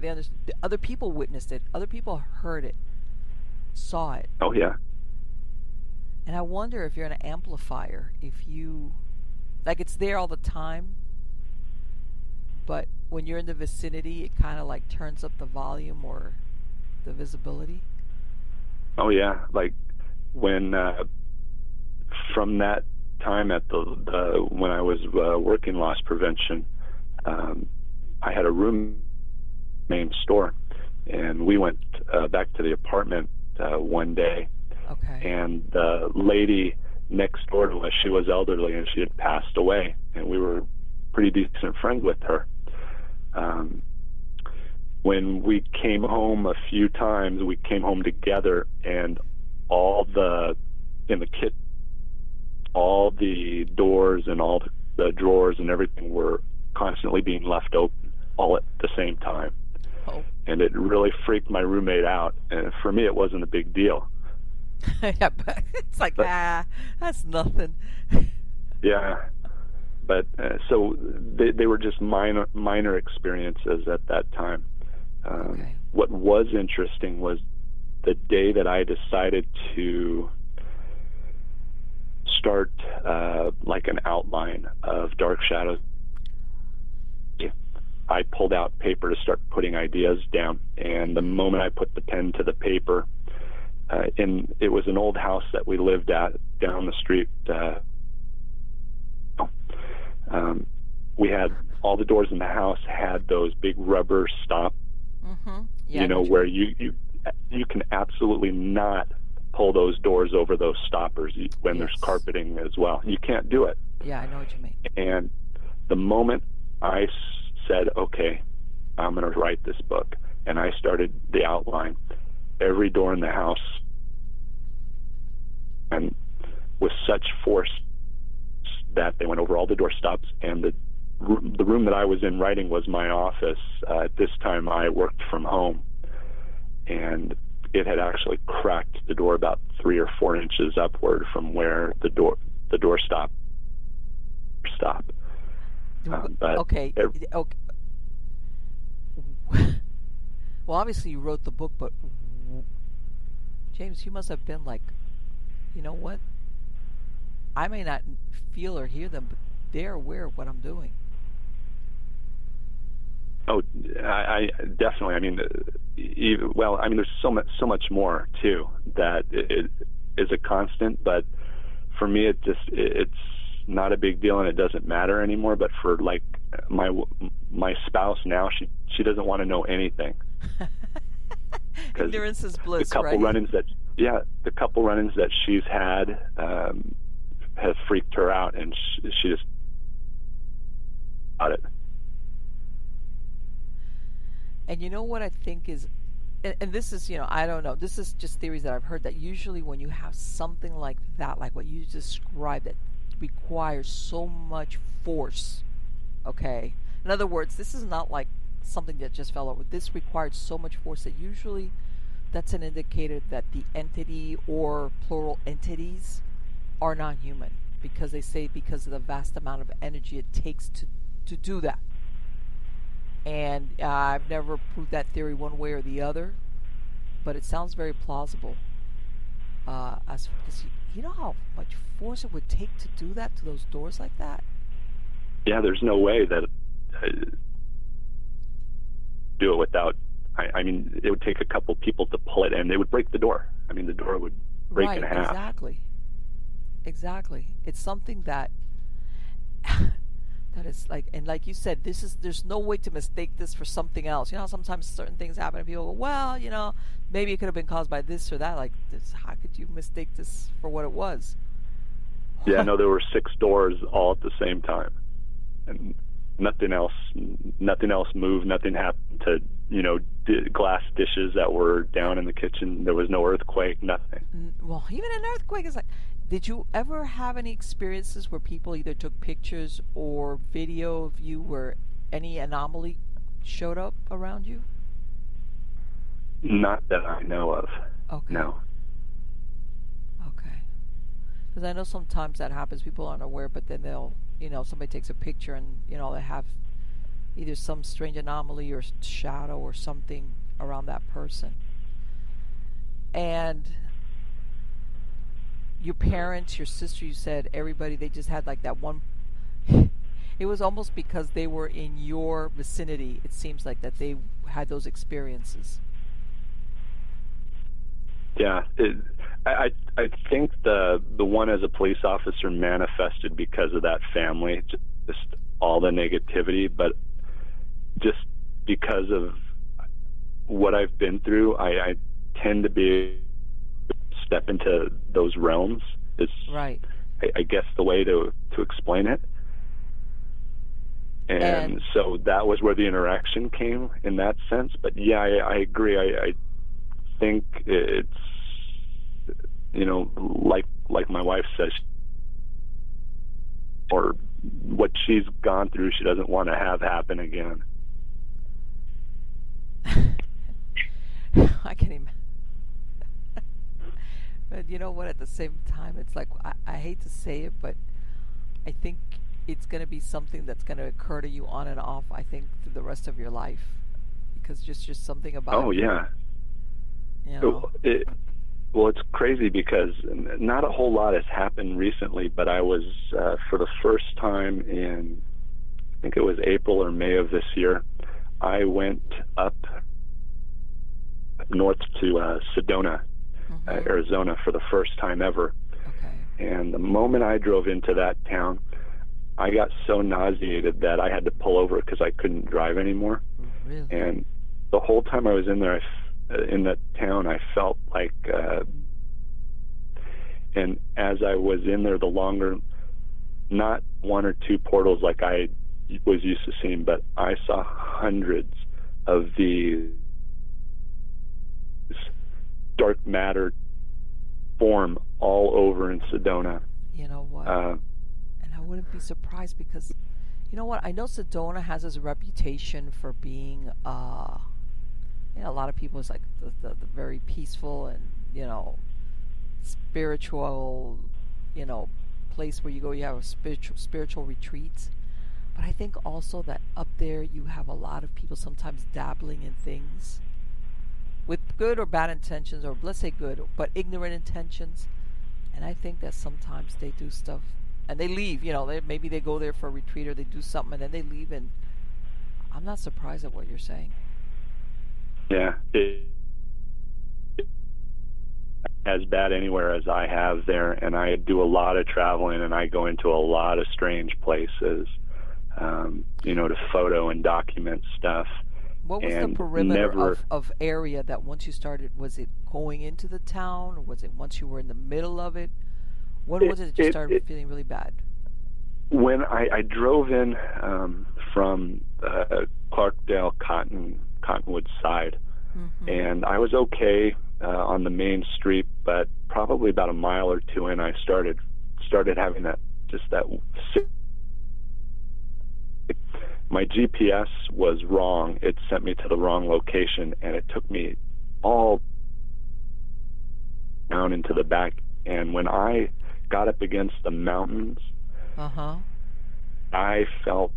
understood, other people witnessed it, other people heard it, saw it, Oh, yeah. and I wonder if you're an amplifier. If you, like, it's there all the time, but when you're in the vicinity, it kind of like turns up the volume or the visibility. Oh, yeah. Like when, from that time at when I was working loss prevention, I had a room named Store, and we went back to the apartment one day, Okay. and the lady next door to us, she was elderly and she had passed away, and we were pretty decent friends with her. When we came home a few times, we came home together, and all the doors and all the drawers and everything were constantly being left open all at the same time. Oh. And it really freaked my roommate out. And for me, it wasn't a big deal. Yeah, but it's like, that's nothing. Yeah. But so they were just minor experiences at that time. Okay. What was interesting was the day that I decided to start like an outline of Dark Shadows. I pulled out paper to start putting ideas down, and the moment I put the pen to the paper, it was an old house that we lived at down the street. We had all the doors in the house had those big rubber stop, Yeah, where you can absolutely not pull those doors over those stoppers when there's carpeting as well. You can't do it. Yeah, I know what you mean. And the moment I said, okay, I'm going to write this book, and I started the outline, every door in the house, and with such force that they went over all the door stops, and the room that I was in writing was my office. At this time, I worked from home, and it had actually cracked the door about 3 or 4 inches upward from where the door stopped. But okay. Well, obviously you wrote the book, but James, you must have been like, you know what? I may not feel or hear them, but they're aware of what I'm doing. Oh, I definitely. I mean, there's so much more too that it is a constant. But for me, it's not a big deal, and it doesn't matter anymore. But for like my spouse now, she doesn't want to know anything. Ignorance is bliss, the couple right? The couple run-ins that she's had have freaked her out, and she just got it. And you know what I think is, and this is, I don't know, this is just theories that I've heard, that usually when you have something like that, like what you described, that requires so much force, okay? In other words, this is not like something that just fell over. This required so much force that usually that's an indicator that the entity or plural entities are not human, because they say because of the vast amount of energy it takes to do that. And I've never proved that theory one way or the other, but it sounds very plausible. Because you know how much force it would take to do that to those doors like that? Yeah, there's no way that do it without. I mean, it would take a couple people to pull it, and they would break the door. I mean, the door would break in half. Exactly. It's something that is like, and like you said, there's no way to mistake this for something else. Sometimes certain things happen and people go, well, maybe it could have been caused by this or that. Like, how could you mistake this for what it was? Yeah, no, there were 6 doors all at the same time, and nothing else moved. Nothing happened to glass dishes that were down in the kitchen. There was no earthquake. Nothing. Well, even an earthquake is like. Did you ever have any experiences where people either took pictures or video of you where any anomaly showed up around you? Not that I know of. Okay. No. Okay. Because I know sometimes that happens. People aren't aware, but then they'll, somebody takes a picture and, they have either some strange anomaly or shadow or something around that person. And your parents, your sister, you said, everybody, they just had like that one. It was almost because they were in your vicinity, it seems like, that they had those experiences. Yeah, I think the one as a police officer manifested because of that family, just all the negativity, but just because of what I've been through, I tend to be step into those realms is right. I guess the way to explain it. And so that was where the interaction came in that sense. But yeah, I agree. I think it's, like my wife says, or what she's gone through, she doesn't want to have happen again. I can imagine. But you know what? At the same time, it's like I hate to say it, but I think it's going to be something that's going to occur to you on and off, I think, through the rest of your life. Because just something about Oh, yeah. You know. Well, it's crazy because not a whole lot has happened recently, but I was, for the first time in, I think it was April or May of this year, I went up north to Sedona, Arizona, for the first time ever. Okay. And the moment I drove into that town, I got so nauseated that I had to pull over because I couldn't drive anymore. Really? And the whole time I was in there, in that town, I felt like, and as I was in there, the longer, not one or two portals like I was used to seeing, but I saw hundreds of these dark matter form all over in Sedona. You know what? And I wouldn't be surprised because, you know what? I know Sedona has this reputation for being, a lot of people, it's like the very peaceful and, spiritual, place where you go, you have a spiritual retreats. But I think also that up there you have a lot of people sometimes dabbling in things with good or bad intentions, or let's say good, but ignorant intentions. And I think that sometimes they do stuff and they leave, maybe they go there for a retreat or they do something and then they leave, and I'm not surprised at what you're saying. Yeah, as bad anywhere as I have there, and I do a lot of traveling, and I go into a lot of strange places, to photo and document stuff. What was the perimeter of area that once you started, was it going into the town, or was it once you were in the middle of it? What was it that you started feeling really bad? When I drove in from Clarkdale, Cottonwood side, and I was okay on the main street, but probably about a mile or two in, I started having that my GPS was wrong. It sent me to the wrong location, and it took me all down into the back. And when I got up against the mountains, I felt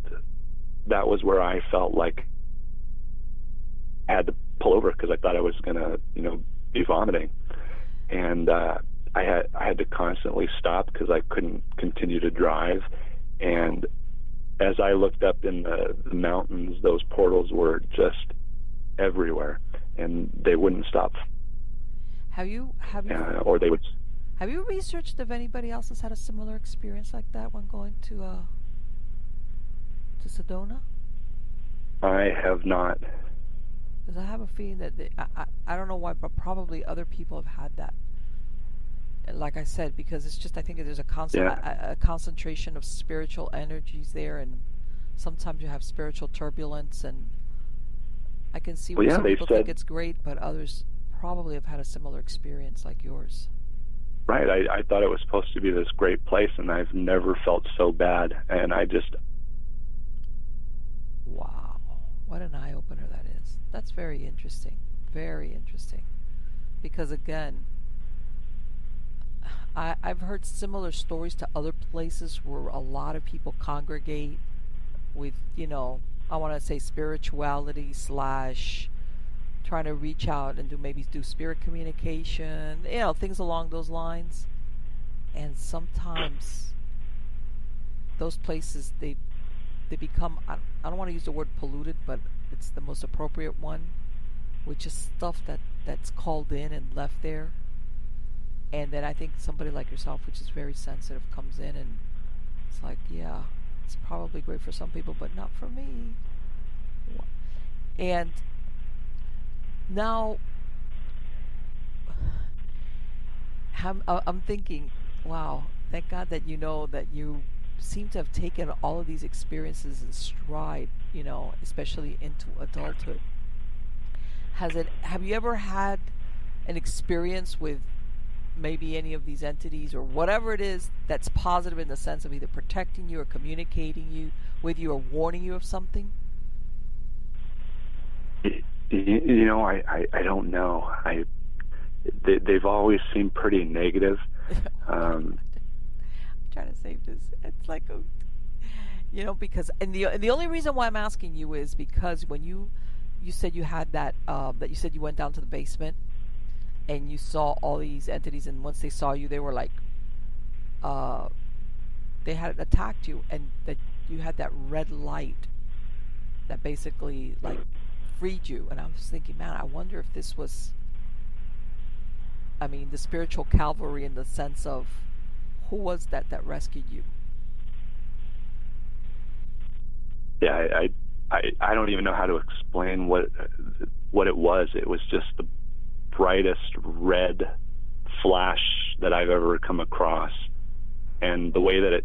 that was where I felt like I had to pull over because I thought I was going to, be vomiting. And I had to constantly stop because I couldn't continue to drive. And as I looked up in the mountains, those portals were just everywhere, and they wouldn't stop. Have you or they would. Have you researched if anybody else has had a similar experience like that when going to Sedona? I have not. Because I have a feeling that I don't know why, but probably other people have had that. Like I said, because it's just, I think there's a concentration of spiritual energies there, and sometimes you have spiritual turbulence, and I can see why some people think it's great, but others probably have had a similar experience like yours. Right. I thought it was supposed to be this great place, and I've never felt so bad, and I just... Wow. What an eye-opener that is. That's very interesting. Very interesting. Because, again, I've heard similar stories to other places where a lot of people congregate with, I want to say spirituality / trying to reach out and do spirit communication, things along those lines. And sometimes those places, they become, I don't want to use the word polluted, but it's the most appropriate one, which is stuff that's called in and left there. And then I think somebody like yourself, which is very sensitive, comes in and it's like, yeah, it's probably great for some people, but not for me. And now I'm thinking, wow, thank God that that you seem to have taken all of these experiences in stride, especially into adulthood. Have you ever had an experience with maybe any of these entities or whatever it is that's positive in the sense of either protecting you or communicating with you or warning you of something? You know, I don't know. They've always seemed pretty negative. I'm trying to save this. It's like because the only reason why I'm asking you is because when you said you had that you said you went down to the basement and you saw all these entities, and once they saw you, they were like they had attacked you, and that you had that red light that basically like freed you. And I was thinking, man, I wonder if this was, the spiritual cavalry, in the sense of who was that rescued you? Yeah, I don't even know how to explain what it was. It was just the brightest red flash that I've ever come across, and the way that it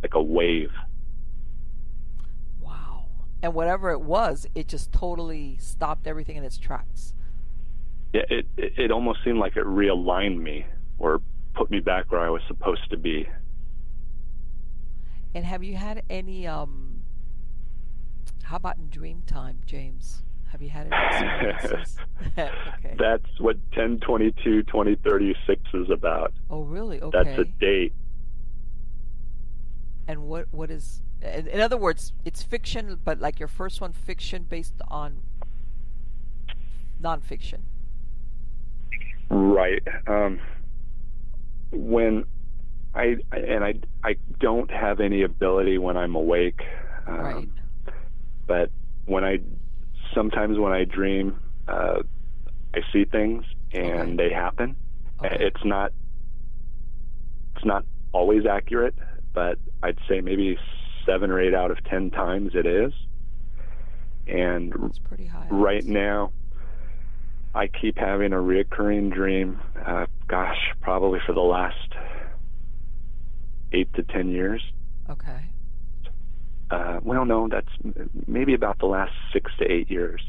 like a wave. Wow. And whatever it was, it just totally stopped everything in its tracks. Yeah, it almost seemed like it realigned me or put me back where I was supposed to be. And have you had any how about in dream time, James? Have you had any experiences? Okay. That's what 10/22/2036 is about. Oh, really? Okay. That's a date. And what is, in other words, it's fiction, but like your first one, fiction based on nonfiction. Right. When I don't have any ability when I'm awake. Right. But sometimes when I dream, I see things and they happen. Okay. It's not always accurate, but I'd say maybe 7 or 8 out of 10 times it is. And that's pretty high. Right now, I keep having a reoccurring dream. Probably for the last 8 to 10 years. Okay. Well, no, that's maybe about the last 6 to 8 years,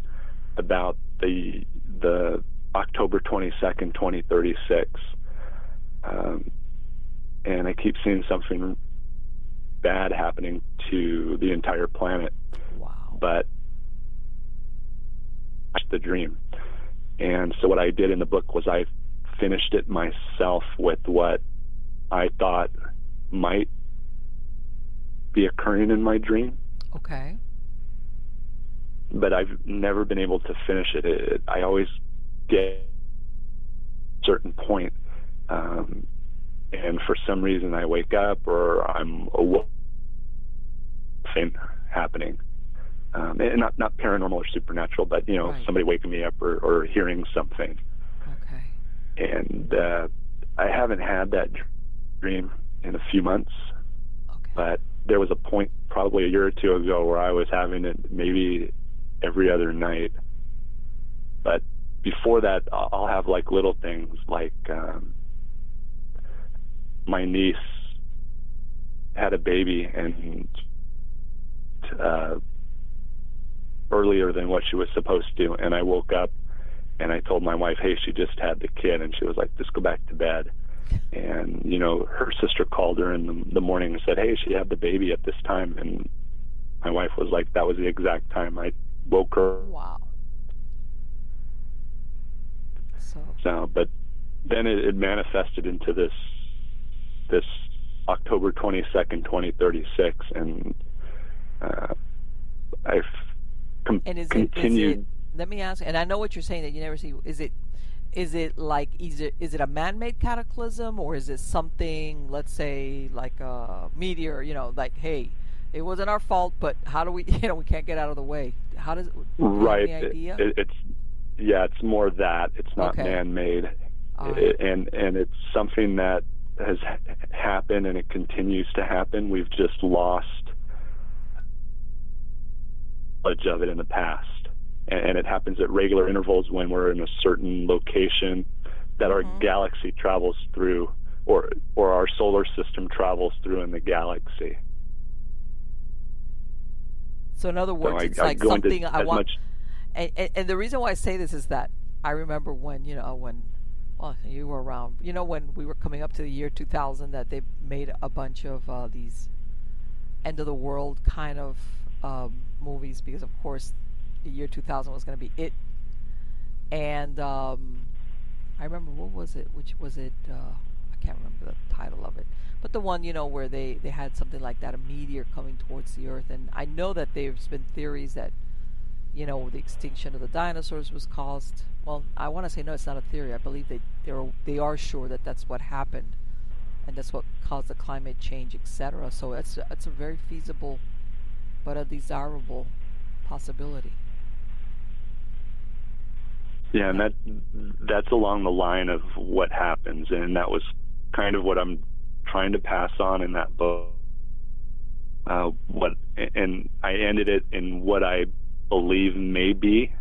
about the October 22nd, 2036. And I keep seeing something bad happening to the entire planet. Wow. But that's the dream. And so what I did in the book was I finished it myself with what I thought might be occurring in my dream. Okay. But I've never been able to finish it. I always get a certain point, and for some reason I wake up or I'm awoke, thing happening. And not paranormal or supernatural, but right. Somebody waking me up or hearing something. Okay. And I haven't had that dream in a few months. Okay. But there was a point probably a year or two ago where I was having it maybe every other night. But before that, I'll have like little things like my niece had a baby and earlier than what she was supposed to, and I woke up and I told my wife, hey, she just had the kid, and she was like, just go back to bed. And her sister called her in the morning and said, hey, she had the baby at this time, and my wife was like, that was the exact time I woke her. Wow. So but then it manifested into this October 22nd, 2036, and I've continued. Let me ask, and I know what you're saying, that you never see. Is it a man-made cataclysm, or is it something, let's say, like a meteor? Like, hey, it wasn't our fault, but how do we? We can't get out of the way. How does? Right. Any idea? It's more that it's not man-made, right. and it's something that has happened and it continues to happen. We've just lost knowledge of it in the past, and it happens at regular intervals when we're in a certain location that our galaxy travels through, or our solar system travels through in the galaxy. So in other words, it's like something I want. And the reason why I say this is that I remember when Well, you were around. You know, when we were coming up to the year 2000, that they made a bunch of these end of the world kind of movies, because of course the year 2000 was going to be it. And I remember, what was it? Which was it? I can't remember the title of it. But the one, where they had something like that, a meteor coming towards the Earth. And I know that there's been theories that, the extinction of the dinosaurs was caused. Well, I want to say no, it's not a theory. I believe they are sure that that's what happened, and that's what caused the climate change, etc. So it's a very feasible, but a desirable possibility. Yeah, and that's along the line of what happens, and that was kind of what I'm trying to pass on in that book. And I ended it in what I believe may be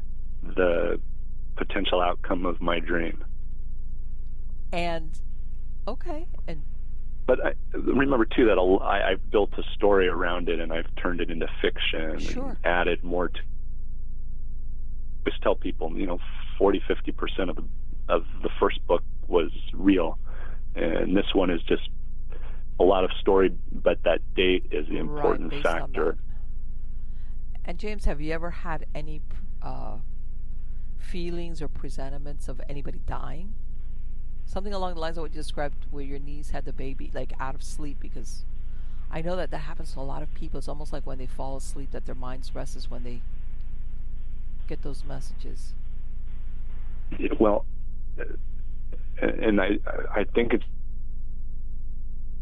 the potential outcome of my dream. And okay, but remember too that I've built a story around it, and I've turned it into fiction. Sure. And added more to. I always tell people, 40-50% of the first book was real, and this one is just a lot of story, but that date is the important factor. And James, have you ever had any feelings or presentiments of anybody dying? Something along the lines of what you described, where your niece had the baby, like out of sleep, because I know that happens to a lot of people. It's almost like when they fall asleep, that their minds rest is when they get those messages. Well, and I think it's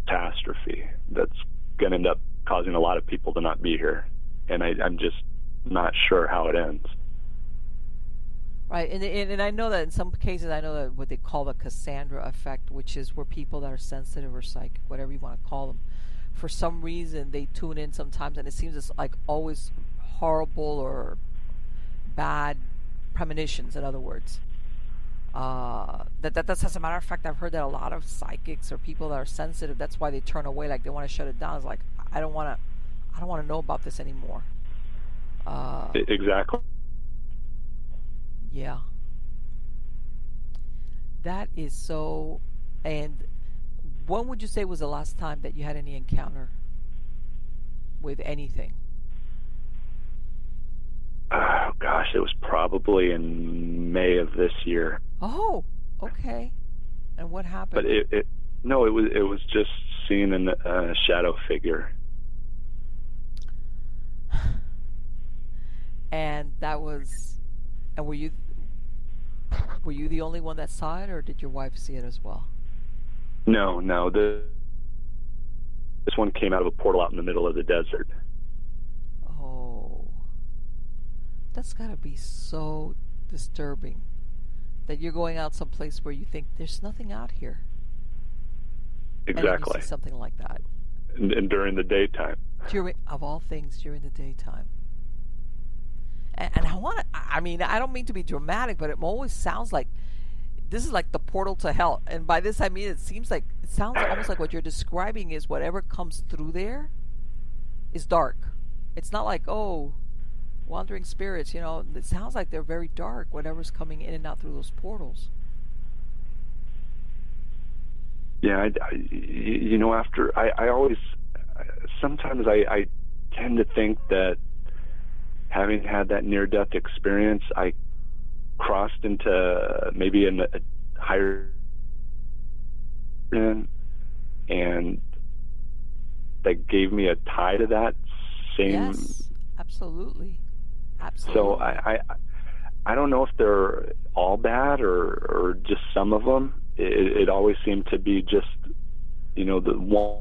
catastrophe that's going to end up causing a lot of people to not be here, and I'm just not sure how it ends. Right, and I know that in some cases, I know that what they call the Cassandra effect, which is where people that are sensitive or psychic, whatever you want to call them, for some reason they tune in sometimes, and it seems it's like always horrible or bad premonitions. In other words, that's as a matter of fact, I've heard that a lot of psychics or people that are sensitive, that's why they turn away, like they want to shut it down. It's like, I don't want to know about this anymore. Exactly. Yeah. That is so. And when would you say was the last time that you had any encounter with anything? Oh gosh, it was probably in May of this year. Oh, okay. And what happened? But it was just seeing a shadow figure. And that was. And were you the only one that saw it, or did your wife see it as well? No. This one came out of a portal out in the middle of the desert. Oh, that's gotta be so disturbing. That you're going out someplace where you think there's nothing out here. Exactly. And then you see something like that. And during the daytime. Of all things, during the daytime. And I don't mean to be dramatic, but it always sounds like this is like the portal to hell. And by this, I mean, it sounds almost like what you're describing is whatever comes through there is dark. It's not like, oh, wandering spirits, it sounds like they're very dark, whatever's coming in and out through those portals. Yeah, sometimes I tend to think that having had that near-death experience, I crossed into maybe a higher, and that gave me a tie to that same. Yes, absolutely. So I don't know if they're all bad or just some of them. It always seemed to be just, the one.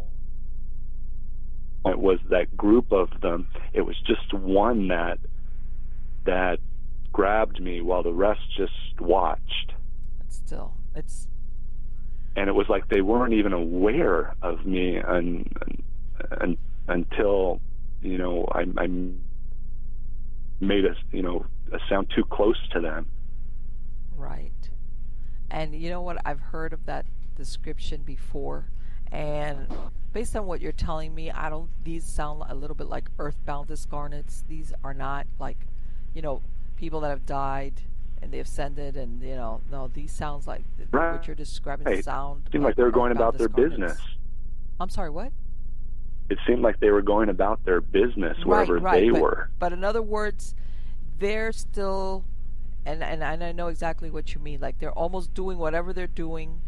It was that group of them. It was just one that grabbed me while the rest just watched. But still, and it was like they weren't even aware of me until I made a sound too close to them. Right. And you know what? I've heard of that description before, and based on what you're telling me, these sound a little bit like earthbound discarnates. These are not like, people that have died and they ascended, and no, these sounds like Right. what you're describing sound. It seemed like they were going earthbound about their discarnates. business. I'm sorry, what? It seemed like they were going about their business wherever they were. But in other words, they're still, and I know exactly what you mean. Like they're almost doing whatever they're doing.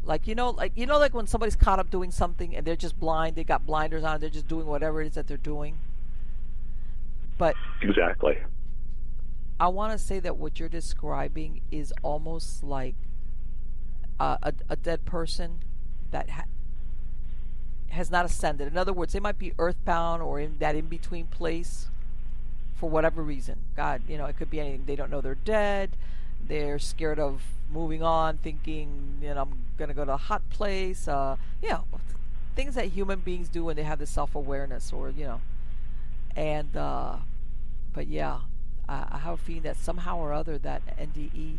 Like like when somebody's caught up doing something and they're just blind. They got blinders on. They're just doing whatever it is that they're doing. But exactly. I want to say that what you're describing is almost like a dead person that has not ascended. In other words, they might be earthbound or in that in-between place for whatever reason. God, it could be anything. They don't know they're dead. They're scared of moving on, thinking, I'm going to go to a hot place. Things that human beings do when they have this self-awareness and, but yeah, I have a feeling that somehow or other that NDE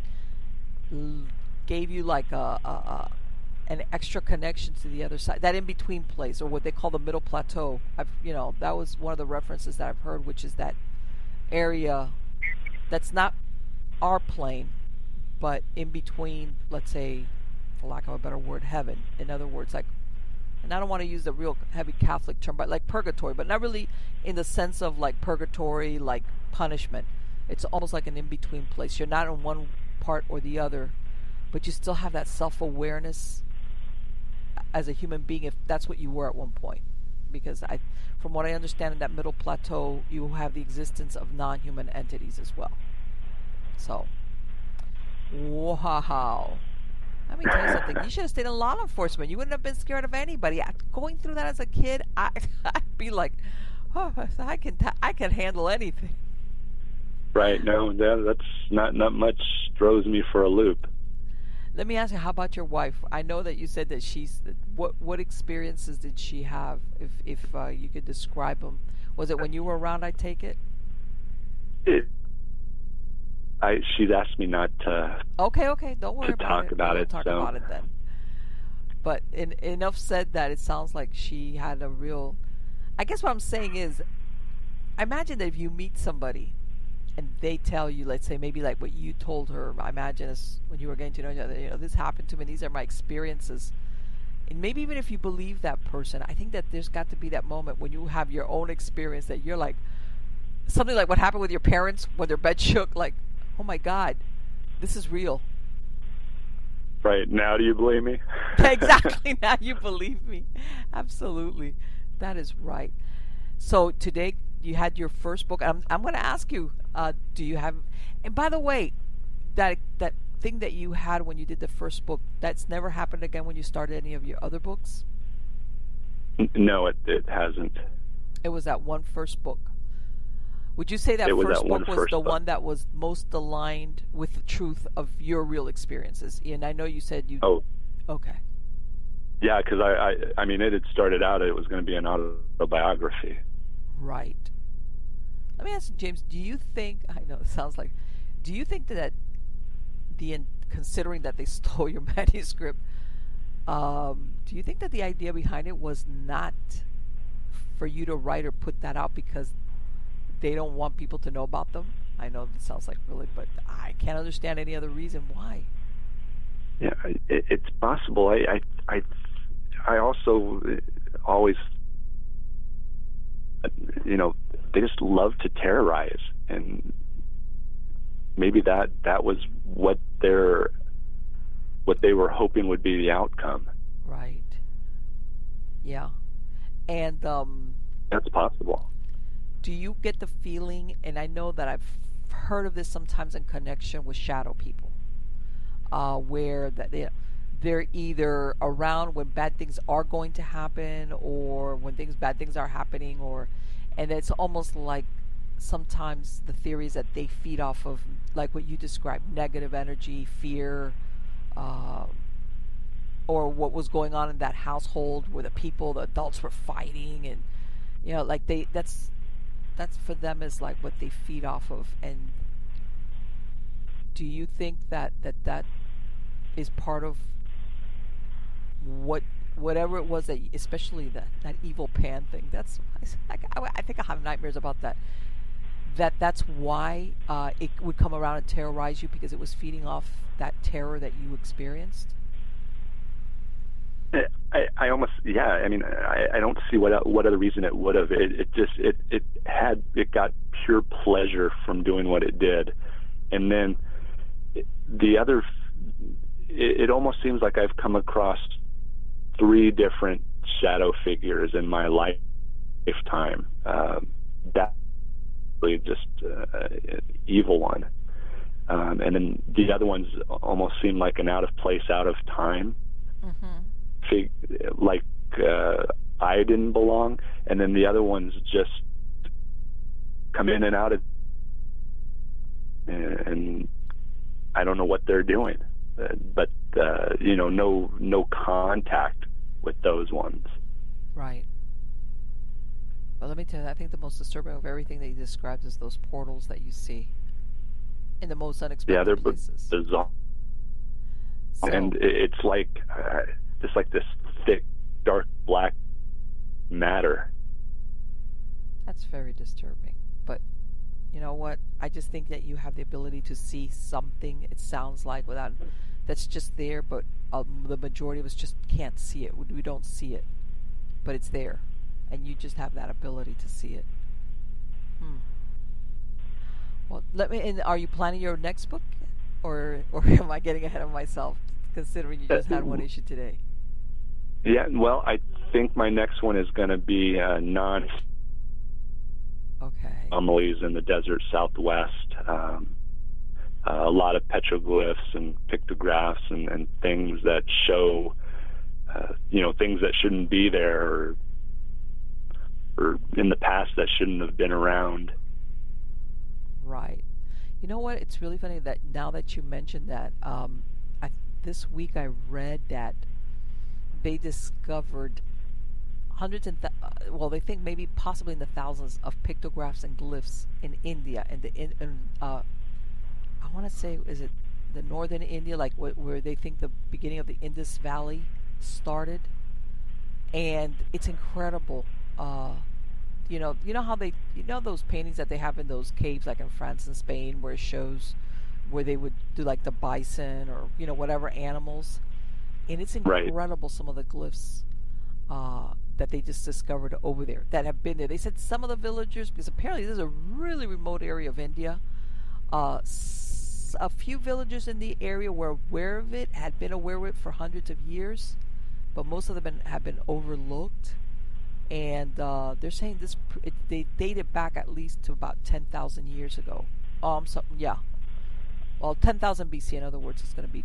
gave you like an extra connection to the other side, that in-between place, or what they call the middle plateau. That was one of the references that I've heard, which is that area that's not our plane, but in between, let's say, for lack of a better word, heaven. In other words, like, and I don't want to use the real heavy Catholic term, but like purgatory, but not really in the sense of like purgatory, like punishment. It's almost like an in-between place. You're not in one part or the other, but you still have that self-awareness as a human being, if that's what you were at one point. Because from what I understand, in that middle plateau, you have the existence of non-human entities as well. So, wow. Let me tell you something. You should have stayed in law enforcement. You wouldn't have been scared of anybody. Going through that as a kid, I'd be like, oh, I can handle anything. Right. No, that's not much throws me for a loop. Let me ask you, how about your wife? I know that you said that what experiences did she have, if you could describe them? Was it when you were around, I take it? She's asked me not to. Okay, don't worry about it. About We'll it. Talk about it then. But enough said that it sounds like she had a real. I guess what I'm saying is, I imagine that if you meet somebody, and they tell you, let's say, maybe like what you told her, I imagine, is when you were getting to know each other, this happened to me, these are my experiences. And maybe even if you believe that person, I think that there's got to be that moment when you have your own experience that you're like, something like what happened with your parents when their bed shook, like, oh my God, this is real. Right, now do you believe me? Exactly, now you believe me. Absolutely. That is right. So today, you had your first book. I'm going to ask you, do you have? And by the way, that thing that you had when you did the first book, that's never happened again when you started any of your other books? No, it hasn't. It was that one first book. Would you say that first book was the one that was most aligned with the truth of your real experiences? And I know you said you. Oh. Okay. Yeah, because I mean, it had started out, it was going to be an autobiography. Right. Let me ask you, James, do you think, I know it sounds like, do you think that considering that they stole your manuscript, do you think that the idea behind it was not for you to write or put that out because they don't want people to know about them? I know it sounds like really, but I can't understand any other reason why. Yeah, it's possible. I also always, they just love to terrorize, and maybe that was what they were hoping would be the outcome. Right. Yeah. And that's possible. Do you get the feeling, and I know that I've heard of this sometimes in connection with shadow people, where that they're either around when bad things are going to happen, or when bad things are happening, and it's almost like sometimes the theories that they feed off of, like what you described, negative energy, fear, or what was going on in that household where the adults were fighting, and like that's for them is like what they feed off of. And do you think that is part of whatever it was, that especially that evil pan thing? I think I have nightmares about that. that's why it would come around and terrorize you, because it was feeding off that terror that you experienced? I almost, yeah. I mean, I don't see what other reason it would have. It got pure pleasure from doing what it did, and then the other. It almost seems like I've come across 3 different shadow figures in my lifetime. That really just evil one, and then the other ones almost seem like an out of place, out of time. Like I didn't belong, and then the other ones just come in and out of, and I don't know what they're doing, but no contact with those ones. Right. Well, let me tell you, I think the most disturbing of everything that you described is those portals that you see in the most unexpected places. Bizarre. So, and it's like just like this thick, dark black matter. that's very disturbing. But you know what? I just think that you have the ability to see something, it sounds like, without that's just there, but the majority of us just can't see it. We don't see it, but it's there, and you just have that ability to see it. Well, and are you planning your next book, or am I getting ahead of myself, considering you just had one issue today? Yeah, well, I think my next one is going to be anomalies in the desert Southwest. A lot of petroglyphs and pictographs and things that show, things that shouldn't be there, or in the past that shouldn't have been around. Right. You know what? It's really funny that now that you mentioned that, this week I read that they discovered hundreds and they think maybe possibly in the thousands of pictographs and glyphs in India, and I want to say, is it the northern India, like where they think the beginning of the Indus Valley started, and it's incredible. You know how those paintings that they have in those caves, like in France and Spain, where it shows where they would do like the bison or whatever animals, and it's incredible, some of the glyphs that they just discovered over there that have been there. They said some of the villagers, because apparently this is a really remote area of India, a few villagers in the area were aware of it, had been aware of it for hundreds of years, but most of them have been overlooked. And they're saying they date it back at least to about 10,000 years ago. Well, 10,000 BC. In other words, it's going to be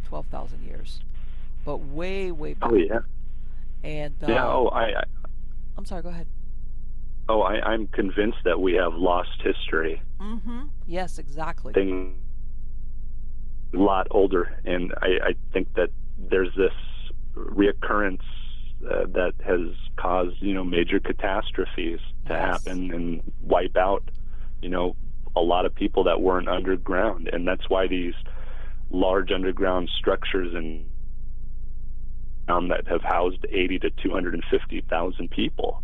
12,000 years, but way back. Oh yeah. And I'm sorry. Go ahead. Oh, I'm convinced that we have lost history. Yes, exactly. Thing a lot older, and I think that there's this reoccurrence that has caused major catastrophes to happen and wipe out a lot of people that weren't underground, and that's why these large underground structures that have housed 80 to 250,000 people.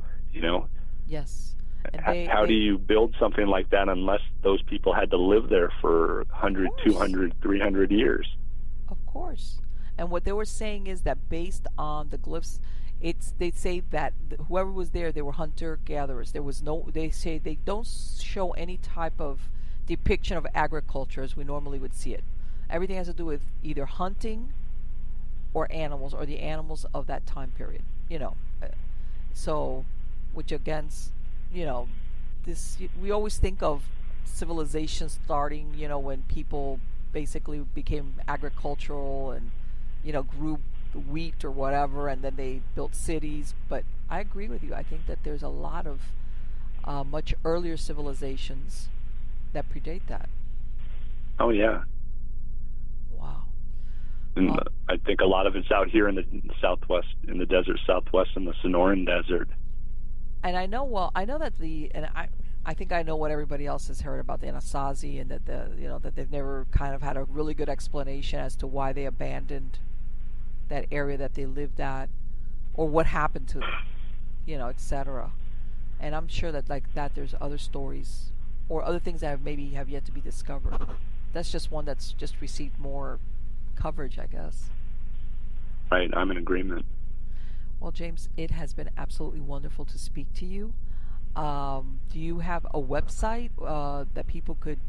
Yes. And how do you build something like that unless those people had to live there for 100, 200, 300 years? Of course. And what they were saying is that based on the glyphs, they say that whoever was there, they were hunter-gatherers. They say they don't show any type of depiction of agriculture as we normally would see it. Everything has to do with either hunting or animals, or the animals of that time period. So, which against, this, we always think of civilization starting, when people basically became agricultural and, grew wheat or whatever, and then they built cities. But I agree with you. I think that there's a lot of much earlier civilizations that predate that. Oh yeah. Wow. And I think a lot of it's out here in the Southwest, in the desert Southwest, in the Sonoran Desert. And I know that I think I know what everybody else has heard about the Anasazi, and that that they've never kind of had a really good explanation as to why they abandoned that area that they lived at, or what happened to them, etc. And I'm sure that like that there's other stories, or other things that maybe have yet to be discovered. That's just one that's just received more coverage, I guess. Right, I'm in agreement. Well, James, it has been absolutely wonderful to speak to you. Do you have a website that people could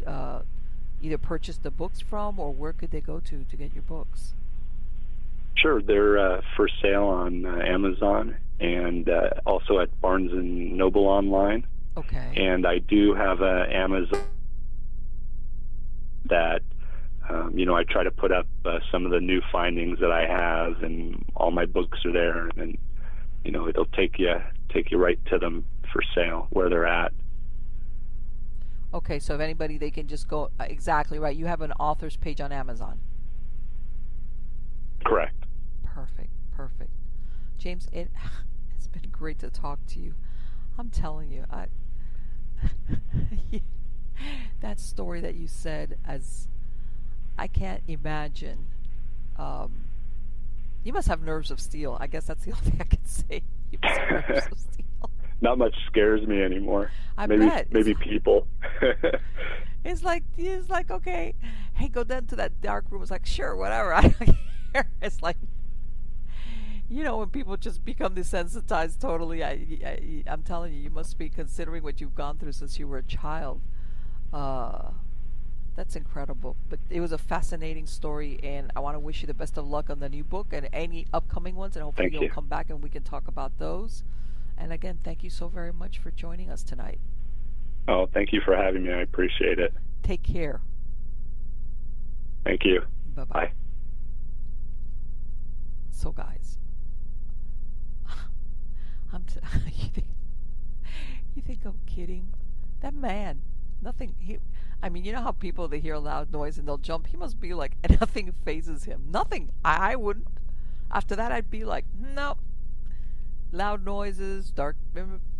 either purchase the books from, or where could they go to get your books? Sure, they're for sale on Amazon and also at Barnes & Noble online. Okay. And I do have an Amazon that, I try to put up some of the new findings that I have, and all my books are there, and it'll take you right to them for sale where they're at. Okay, so if anybody, they can just go, exactly right. You have an author's page on Amazon. Correct. Perfect. James, it's been great to talk to you. I'm telling you, that story that you said, as I can't imagine. You must have nerves of steel. I guess that's the only thing I can say. You must have nerves of steel. Not much scares me anymore. I bet. Maybe people. It's like, okay, hey, go down to that dark room. It's like, sure, whatever. I don't care. It's like, when people just become desensitized totally. I'm telling you, you must be considering what you've gone through since you were a child. That's incredible. But it was a fascinating story, and I want to wish you the best of luck on the new book and any upcoming ones, and hopefully you'll come back and we can talk about those. And again, thank you so very much for joining us tonight. Oh, thank you for having me. I appreciate it. Take care. Thank you. Bye-bye. Bye. So, guys, you think I'm kidding? That man, nothing. You know how people, they hear a loud noise and they'll jump? He must be like, nothing phases him. Nothing. I wouldn't. After that, I'd be like, nope. Loud noises, dark.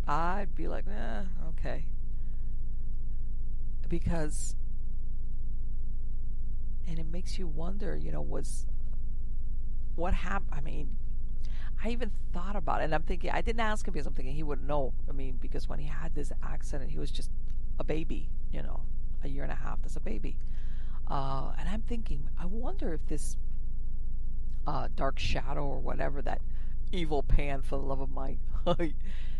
I'd be like, okay. Because, and it makes you wonder, was what happened? I even thought about it, and I'm thinking, I didn't ask him because I'm thinking he wouldn't know. Because when he had this accident, he was just a baby, a year and a half. That's a baby. And I'm thinking, I wonder if this dark shadow or whatever, that evil pan, for the love of Mike,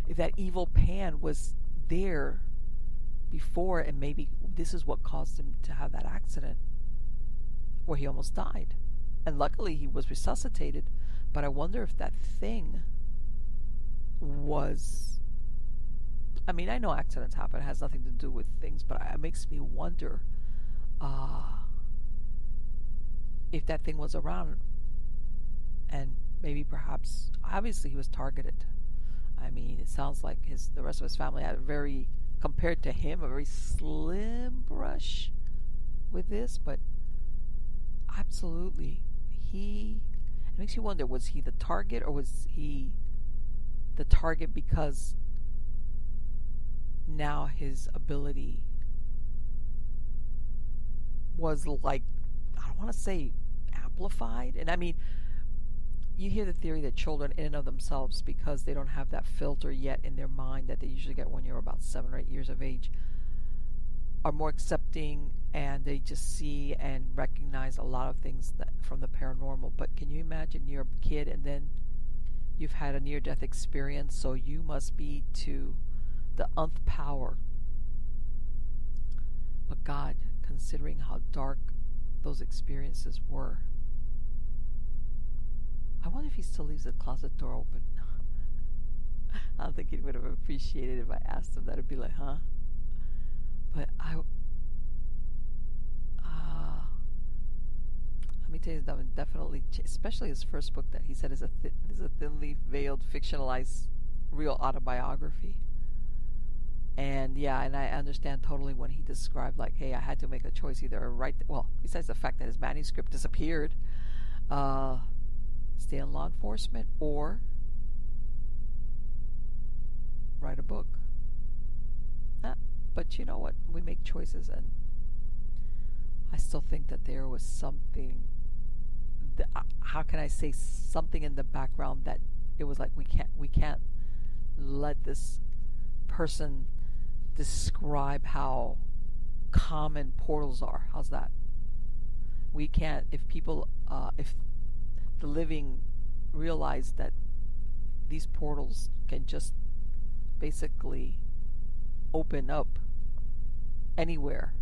if that evil pan was there before, and maybe this is what caused him to have that accident where he almost died. And luckily he was resuscitated, but I wonder if that thing was, I know accidents happen, it has nothing to do with things, but it makes me wonder if that thing was around, and maybe perhaps, obviously he was targeted. It sounds like the rest of his family had compared to him, a very slim brush with this, but absolutely, it makes you wonder, was he the target, or was he the target because now his ability was, like, I don't want to say amplified, and you hear the theory that children in and of themselves, because they don't have that filter yet in their mind that they usually get when you're about 7 or 8 years of age, are more accepting, and they just see and recognize a lot of things from the paranormal. But can you imagine, you're a kid and then you've had a near-death experience, so you must be to the nth power. But God, considering how dark those experiences were, I wonder if he still leaves the closet door open. I don't think he would have appreciated it if I asked him that. It'd be like, huh? But let me tell you, definitely, especially his first book that he said is a thinly veiled, fictionalized, real autobiography. And yeah, and I understand totally when he described, like, hey, I had to make a choice, either besides the fact that his manuscript disappeared, stay in law enforcement or write a book. But you know what? We make choices, and I still think that there was something. How can I say, something in the background that it was like, we can't let this person describe how common portals are. How's that? We can't, if people, if the living realize that these portals can just basically open up anywhere.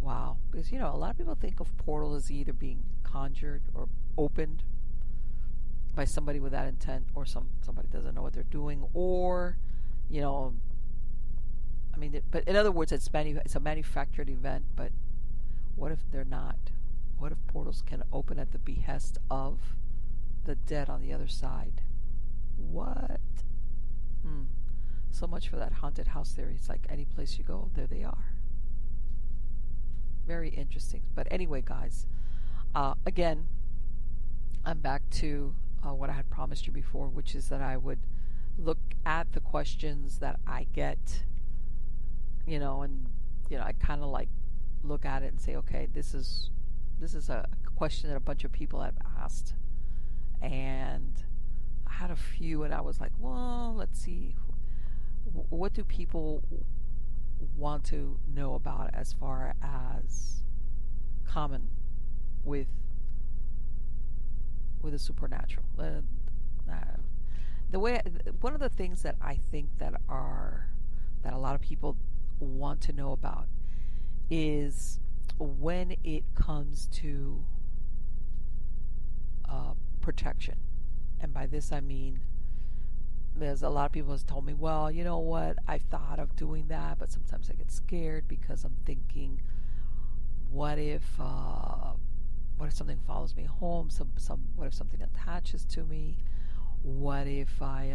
Wow. Because, a lot of people think of portal as either being conjured or opened by somebody with that intent, or somebody doesn't know what they're doing, or, but in other words, it's a manufactured event, but what if they're not? What if portals can open at the behest of the dead on the other side? What? So much for that haunted house theory. It's like any place you go, there they are. Very interesting. But anyway, guys, again, I'm back to what I had promised you before, which is that I would look at the questions that I get, I kind of like look at it and say, okay, this is a question that a bunch of people have asked, and I had a few, and I was like, well, let's see, what do people want to know about as far as common with the supernatural. One of the things that I think that a lot of people want to know about is when it comes to protection. And by this I mean, there's a lot of people have told me, well, you know what, I've thought of doing that, but sometimes I get scared because I'm thinking, what if something follows me home? What if something attaches to me? What if I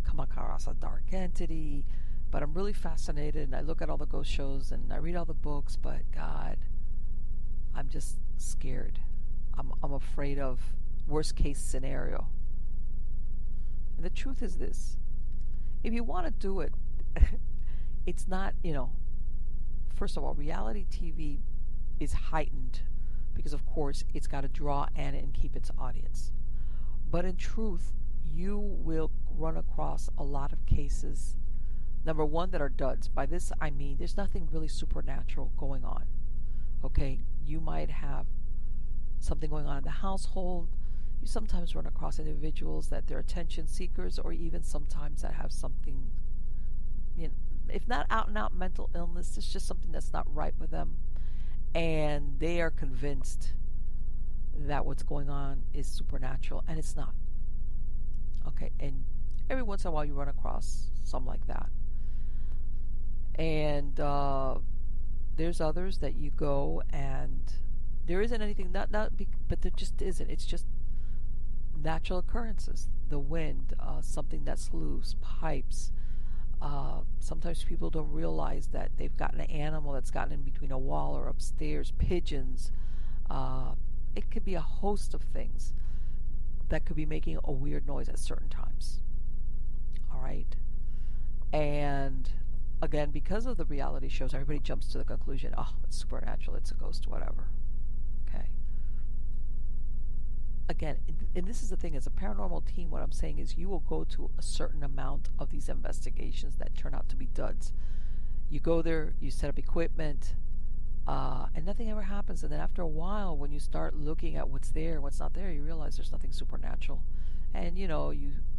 come across a dark entity? But I'm really fascinated, and I look at all the ghost shows and I read all the books, but God, I'm just scared. I'm afraid of worst case scenario. And the truth is this: if you want to do it, it's not, first of all, reality TV is heightened because, of course, it's got to draw in and keep its audience. But in truth, you will run across a lot of cases, number one, that are duds. By this I mean there's nothing really supernatural going on. Okay, you might have something going on in the household. You sometimes run across individuals that they're attention seekers, or even sometimes that have something, if not out and out mental illness, it's just something that's not right with them, and they are convinced that what's going on is supernatural, and it's not. Okay, and every once in a while you run across some like that. And there's others that you go and there isn't anything, but there just isn't. It's just natural occurrences. The wind, something that's loose, pipes. Sometimes people don't realize that they've gotten an animal that's gotten in between a wall or upstairs, pigeons. It could be a host of things that could be making a weird noise at certain times. All right? And again, because of the reality shows, everybody jumps to the conclusion, oh, it's supernatural, it's a ghost, whatever. Okay? Again, and this is the thing, as a paranormal team, what I'm saying is you will go to a certain amount of these investigations that turn out to be duds. You go there, you set up equipment, and nothing ever happens. And then after a while, when you start looking at what's there and what's not there, you realize there's nothing supernatural. And, you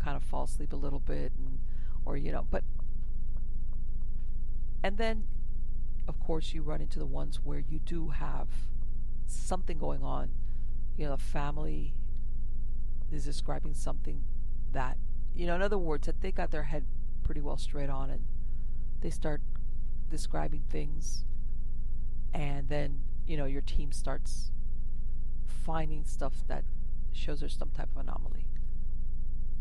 kind of fall asleep a little bit, and then, of course, you run into the ones where you do have something going on. A family is describing something that, in other words, that they got their head pretty well straight on, and they start describing things, and then, your team starts finding stuff that shows there's some type of anomaly.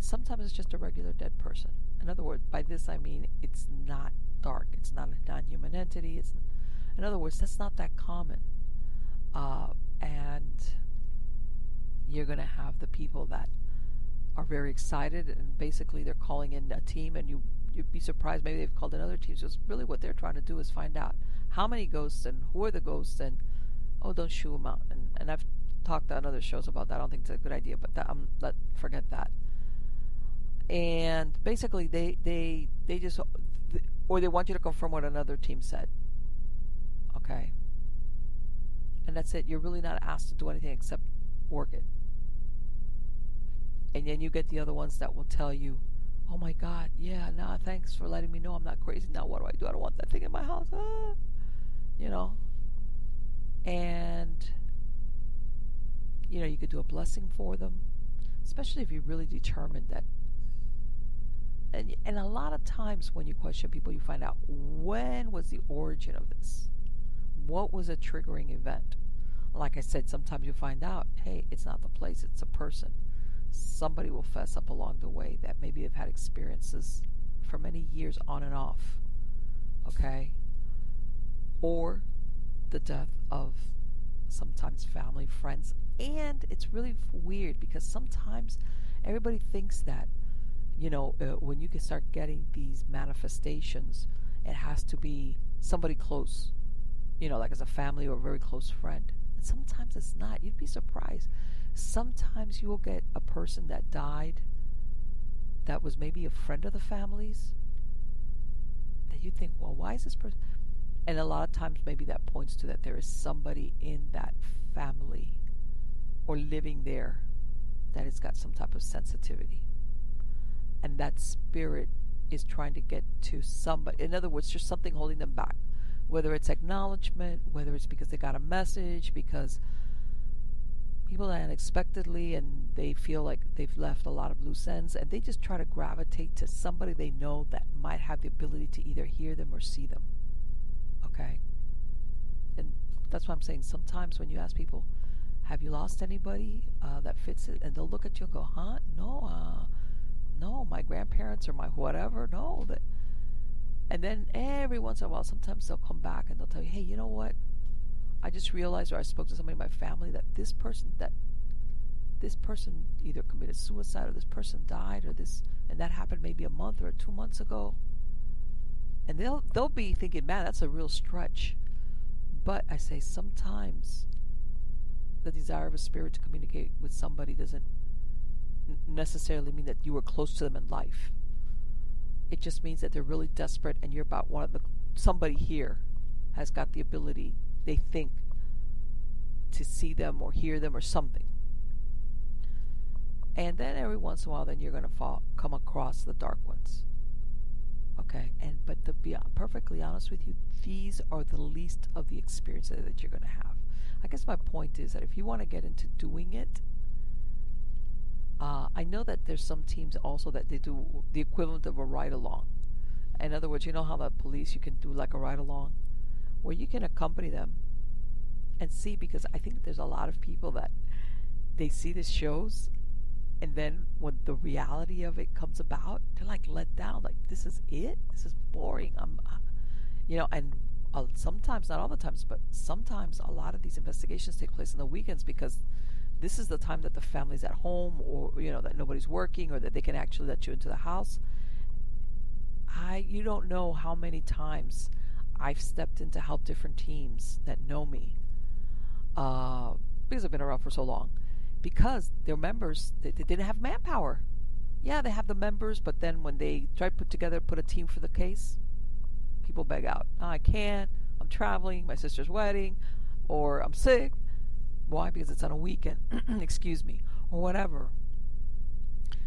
Sometimes it's just a regular dead person. In other words, by this I mean it's not dark. It's not a non-human entity. In other words, that's not that common. And you're going to have the people that are very excited, and basically they're calling in a team, and you'd be surprised maybe they've called in other teams. Just really what they're trying to do is find out how many ghosts and who are the ghosts, and don't shoo them out. And I've talked on other shows about that. I don't think it's a good idea, but forget that. And basically they just, or they want you to confirm what another team said. Okay? And that's it. You're really not asked to do anything except work it. And then you get the other ones that will tell you, oh my God, yeah, nah, thanks for letting me know I'm not crazy. Now what do? I don't want that thing in my house. You know? And, you know, you could do a blessing for them, especially if you're really determined that. And a lot of times when you question people, you find out, when was the origin of this? What was a triggering event? Like I said, sometimes you find out, hey, it's not the place, it's a person. Somebody will fess up along the way that maybe they've had experiences for many years on and off. Okay? Or the death of sometimes family, friends. And it's really weird because sometimes everybody thinks that, you know, when you can start getting these manifestations, it has to be somebody close, you know, like as a family or a very close friend. And sometimes it's not. You'd be surprised. Sometimes you will get a person that died that was maybe a friend of the family's that you think, well, why is this person? And a lot of times maybe that points to that there is somebody in that family or living there that has got some type of sensitivity. And that spirit is trying to get to somebody. In other words, there's something holding them back. Whether it's acknowledgement, whether it's because they got a message, because people die unexpectedly and they feel like they've left a lot of loose ends, and they just try to gravitate to somebody they know that might have the ability to either hear them or see them. Okay? And that's what I'm saying. Sometimes when you ask people, have you lost anybody that fits it? And they'll look at you and go, huh? No, my grandparents or my whatever, no. And then every once in a while, sometimes they'll come back and they'll tell you, hey, you know what? I just realized, or I spoke to somebody in my family, that this person either committed suicide or this person died or this, and that happened maybe a month or 2 months ago. And they'll be thinking, man, that's a real stretch. But I say sometimes the desire of a spirit to communicate with somebody doesn't necessarily mean that you were close to them in life. It just means that they're really desperate and you're about somebody here has got the ability, they think, to see them or hear them or something. And then every once in a while, then you're going to come across the dark ones. Okay? But to be perfectly honest with you, these are the least of the experiences that you're going to have. I guess my point is that if you want to get into doing it, I know that there's some teams also that they do the equivalent of a ride-along. In other words, you know how the police, you can do like a ride-along, where you can accompany them and see, because I think there's a lot of people that they see the shows, and then when the reality of it comes about, they're like let down, like, this is it? This is boring. And sometimes, not all the times, but sometimes a lot of these investigations take place on the weekends because this is the time that the family's at home, or, you know, that nobody's working, or that they can actually let you into the house. You don't know how many times I've stepped in to help different teams that know me, because I've been around for so long, because their members, they didn't have manpower. Yeah, they have the members, but then when they try to put a team for the case, people beg out. I can't, I'm traveling, my sister's wedding, or I'm sick. Why? Because it's on a weekend, excuse me, or whatever.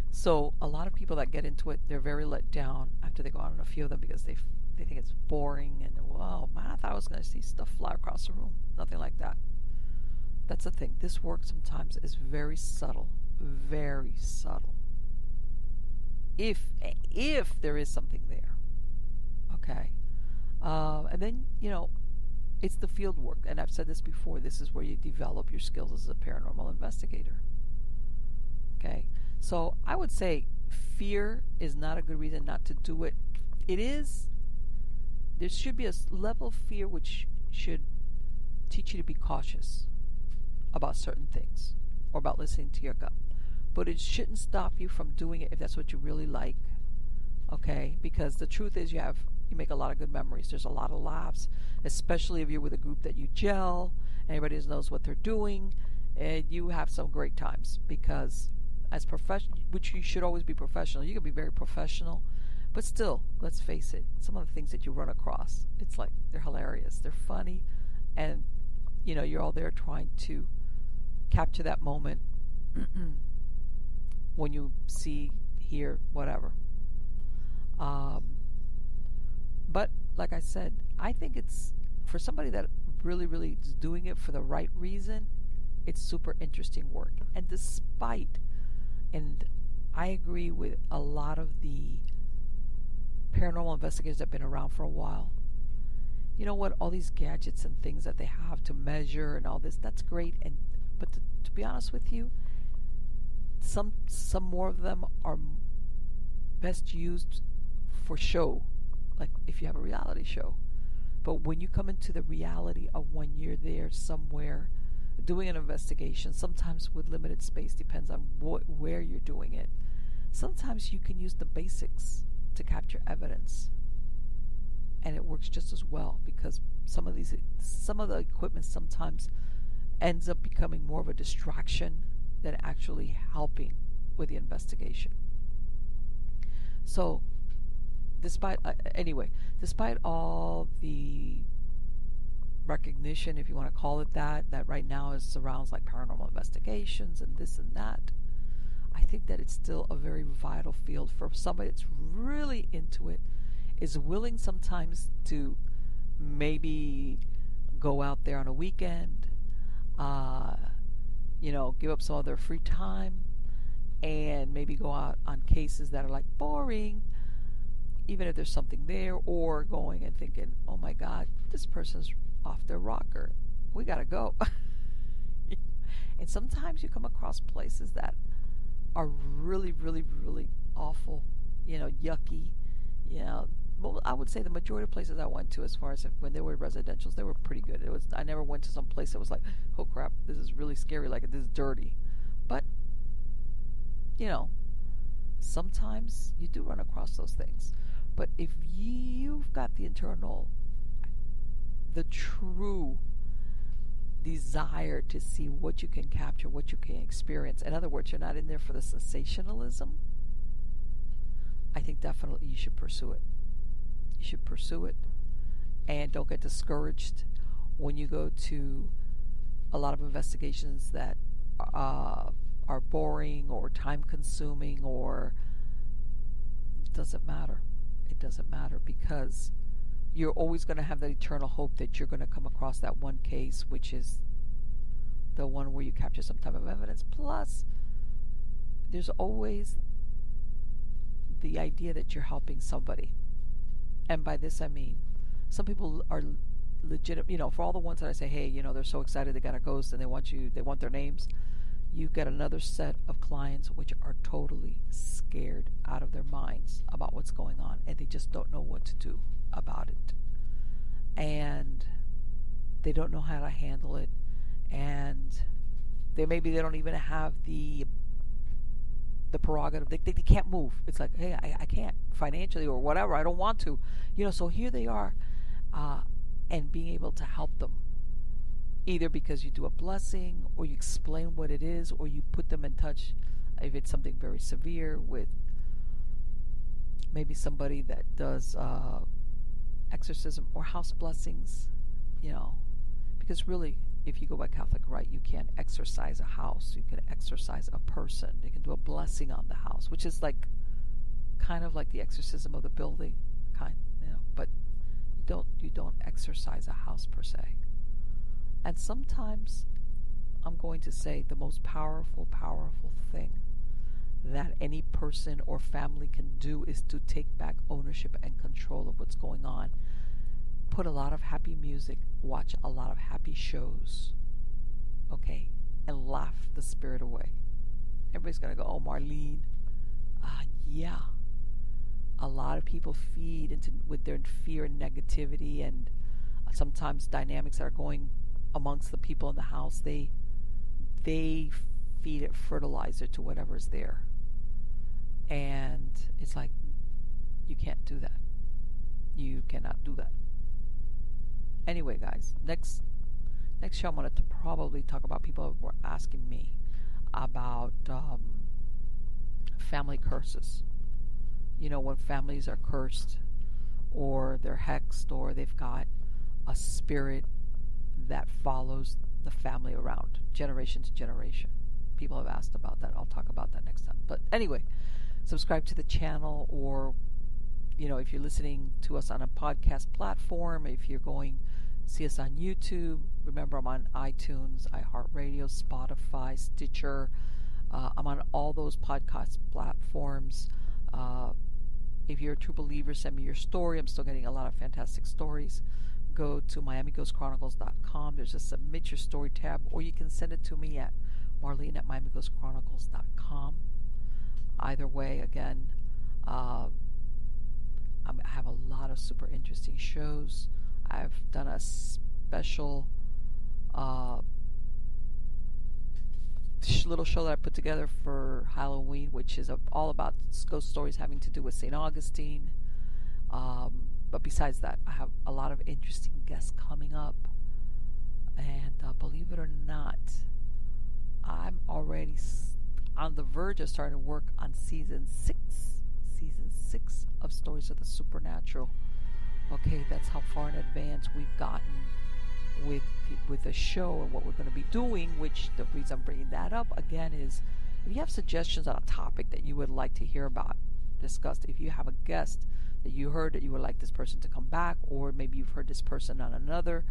So a lot of people that get into it, they're very let down after they go on a few of them because they think it's boring and, whoa, man, I thought I was going to see stuff fly across the room. Nothing like that. That's the thing. This work sometimes is very subtle, very subtle. If there is something there, okay. And then, you know, it's the field work, and I've said this before, this is where you develop your skills as a paranormal investigator. Okay? So I would say fear is not a good reason not to do it. There should be a level of fear which should teach you to be cautious about certain things, or about listening to your gut. But it shouldn't stop you from doing it if that's what you really like. Okay? Because the truth is you make a lot of good memories. There's a lot of laughs, especially if you're with a group that you gel, and everybody knows what they're doing, and you have some great times. Because as professional, which you should always be professional, you can be very professional, But still, let's face it, some of the things that you run across, it's like they're hilarious, they're funny, and you're all there trying to capture that moment when you see, hear, whatever. But like I said, I think it's for somebody that really, really is doing it for the right reason. It's super interesting work, and I agree with a lot of the paranormal investigators that have been around for a while. You know what? All these gadgets and things that they have to measure and all this, that's great. But to be honest with you, some more of them are best used for show, like if you have a reality show. But when you come into the reality of when you're there somewhere doing an investigation, sometimes with limited space, depends on where you're doing it. Sometimes you can use the basics to capture evidence, and it works just as well, because some of the equipment sometimes ends up becoming more of a distraction than actually helping with the investigation. So despite all the recognition, if you want to call it that right now surrounds like paranormal investigations and this and that, I think that it's still a very vital field for somebody that's really into it, is willing sometimes to maybe go out there on a weekend, give up some of their free time, and maybe go out on cases that are like boring, even if there's something there, or going and thinking, oh my God, this person's off their rocker, we gotta go. And sometimes you come across places that are really, really, really awful, yucky. I would say the majority of places I went to, as far as when they were residentials, they were pretty good. I never went to some place that was like, oh crap, this is really scary, like this is dirty. But sometimes you do run across those things. But if you've got the true desire to see what you can capture, what you can experience, in other words, you're not in there for the sensationalism, I think definitely you should pursue it. You should pursue it, and don't get discouraged when you go to a lot of investigations that are boring or time consuming, or it doesn't matter, because you're always going to have that eternal hope that you're going to come across that one case, which is the one where you capture some type of evidence. Plus, there's always the idea that you're helping somebody. And by this I mean, some people are legitimate, for all the ones that I say, hey, they're so excited they got a ghost and they want their names. You get another set of clients which are totally scared out of their minds about what's going on, and they just don't know what to do about it. And they don't know how to handle it, and they don't even have the prerogative. They can't move. It's like, hey, I can't financially or whatever. I don't want to. So here they are, and being able to help them, either because you do a blessing, or you explain what it is, or you put them in touch, if it's something very severe, with maybe somebody that does exorcism or house blessings, because really, if you go by Catholic rite, you can't exorcise a house. You can exorcise a person. They can do a blessing on the house, which is like kind of like the exorcism of the building, but you don't exorcise a house per se. And sometimes, I'm going to say, the most powerful thing that any person or family can do is to take back ownership and control of what's going on. Put a lot of happy music, watch a lot of happy shows, okay, and laugh the spirit away. Everybody's going to go, oh, Marlene. Yeah. A lot of people feed with their fear and negativity, and sometimes dynamics that are going amongst the people in the house, they feed it fertilizer to whatever's there. And it's like, you can't do that. You cannot do that. Anyway, guys, next show I'm going to probably talk about, people were asking me about family curses. when families are cursed or they're hexed or they've got a spirit that follows the family around generation to generation. People have asked about that. I'll talk about that next time. But anyway, subscribe to the channel, or if you're listening to us on a podcast platform, if you're going see us on YouTube, remember I'm on iTunes, iHeartRadio, Spotify, Stitcher. I'm on all those podcast platforms. If you're a true believer, send me your story. I'm still getting a lot of fantastic stories. Go to MiamiGhostChronicles.com. There's a Submit Your Story tab, or you can send it to me at Marlene@MiamiGhostChronicles.com. Either way, again, I have a lot of super interesting shows. I've done a special little show that I put together for Halloween, which is all about ghost stories having to do with St. Augustine. But besides that, I have a lot of interesting guests coming up. And believe it or not, I'm already on the verge of starting to work on season 6 of Stories of the Supernatural. Okay, that's how far in advance we've gotten with the show and what we're going to be doing, which the reason I'm bringing that up again is if you have suggestions on a topic that you would like to hear about discussed, if you have a guest that you heard that you would like this person to come back, or maybe you've heard this person on another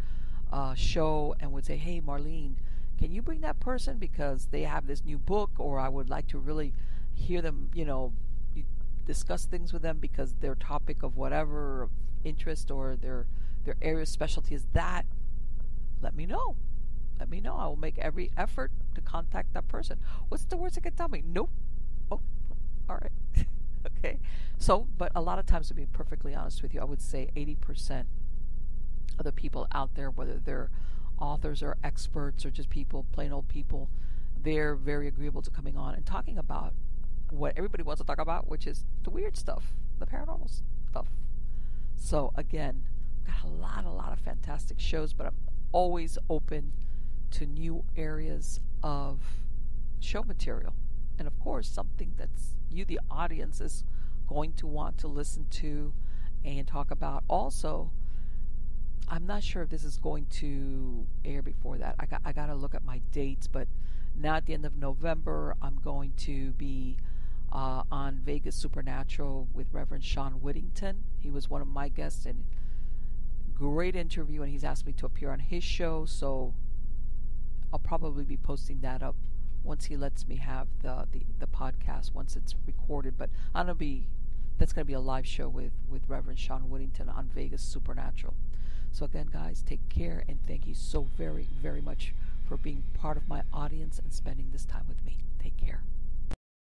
show and would say, hey Marlene, can you bring that person because they have this new book, or I would like to really hear them, discuss things with them because their topic of whatever interest or their area of specialty is that, let me know. I will make every effort to contact that person. What's the worst they can tell me? Nope. Oh, all right. Okay. So, but a lot of times, to be perfectly honest with you, I would say 80% of the people out there, whether they're authors or experts or just people, plain old people, they're very agreeable to coming on and talking about what everybody wants to talk about, which is the weird stuff, the paranormal stuff. So again, got a lot of fantastic shows, but I'm always open to new areas of show material. And of course, something that's you, the audience, is going to want to listen to and talk about. Also, I'm not sure if this is going to air before that. I got to look at my dates, but now at the end of November, I'm going to be on Vegas Supernatural with Reverend Sean Whittington. He was one of my guests, and great interview, and he's asked me to appear on his show, so I'll probably be posting that up once he lets me have the podcast once it's recorded. But that's going to be a live show with Reverend Sean Whittington on Vegas Supernatural. So again, guys, take care, and thank you so very, very much for being part of my audience and spending this time with me. Take care.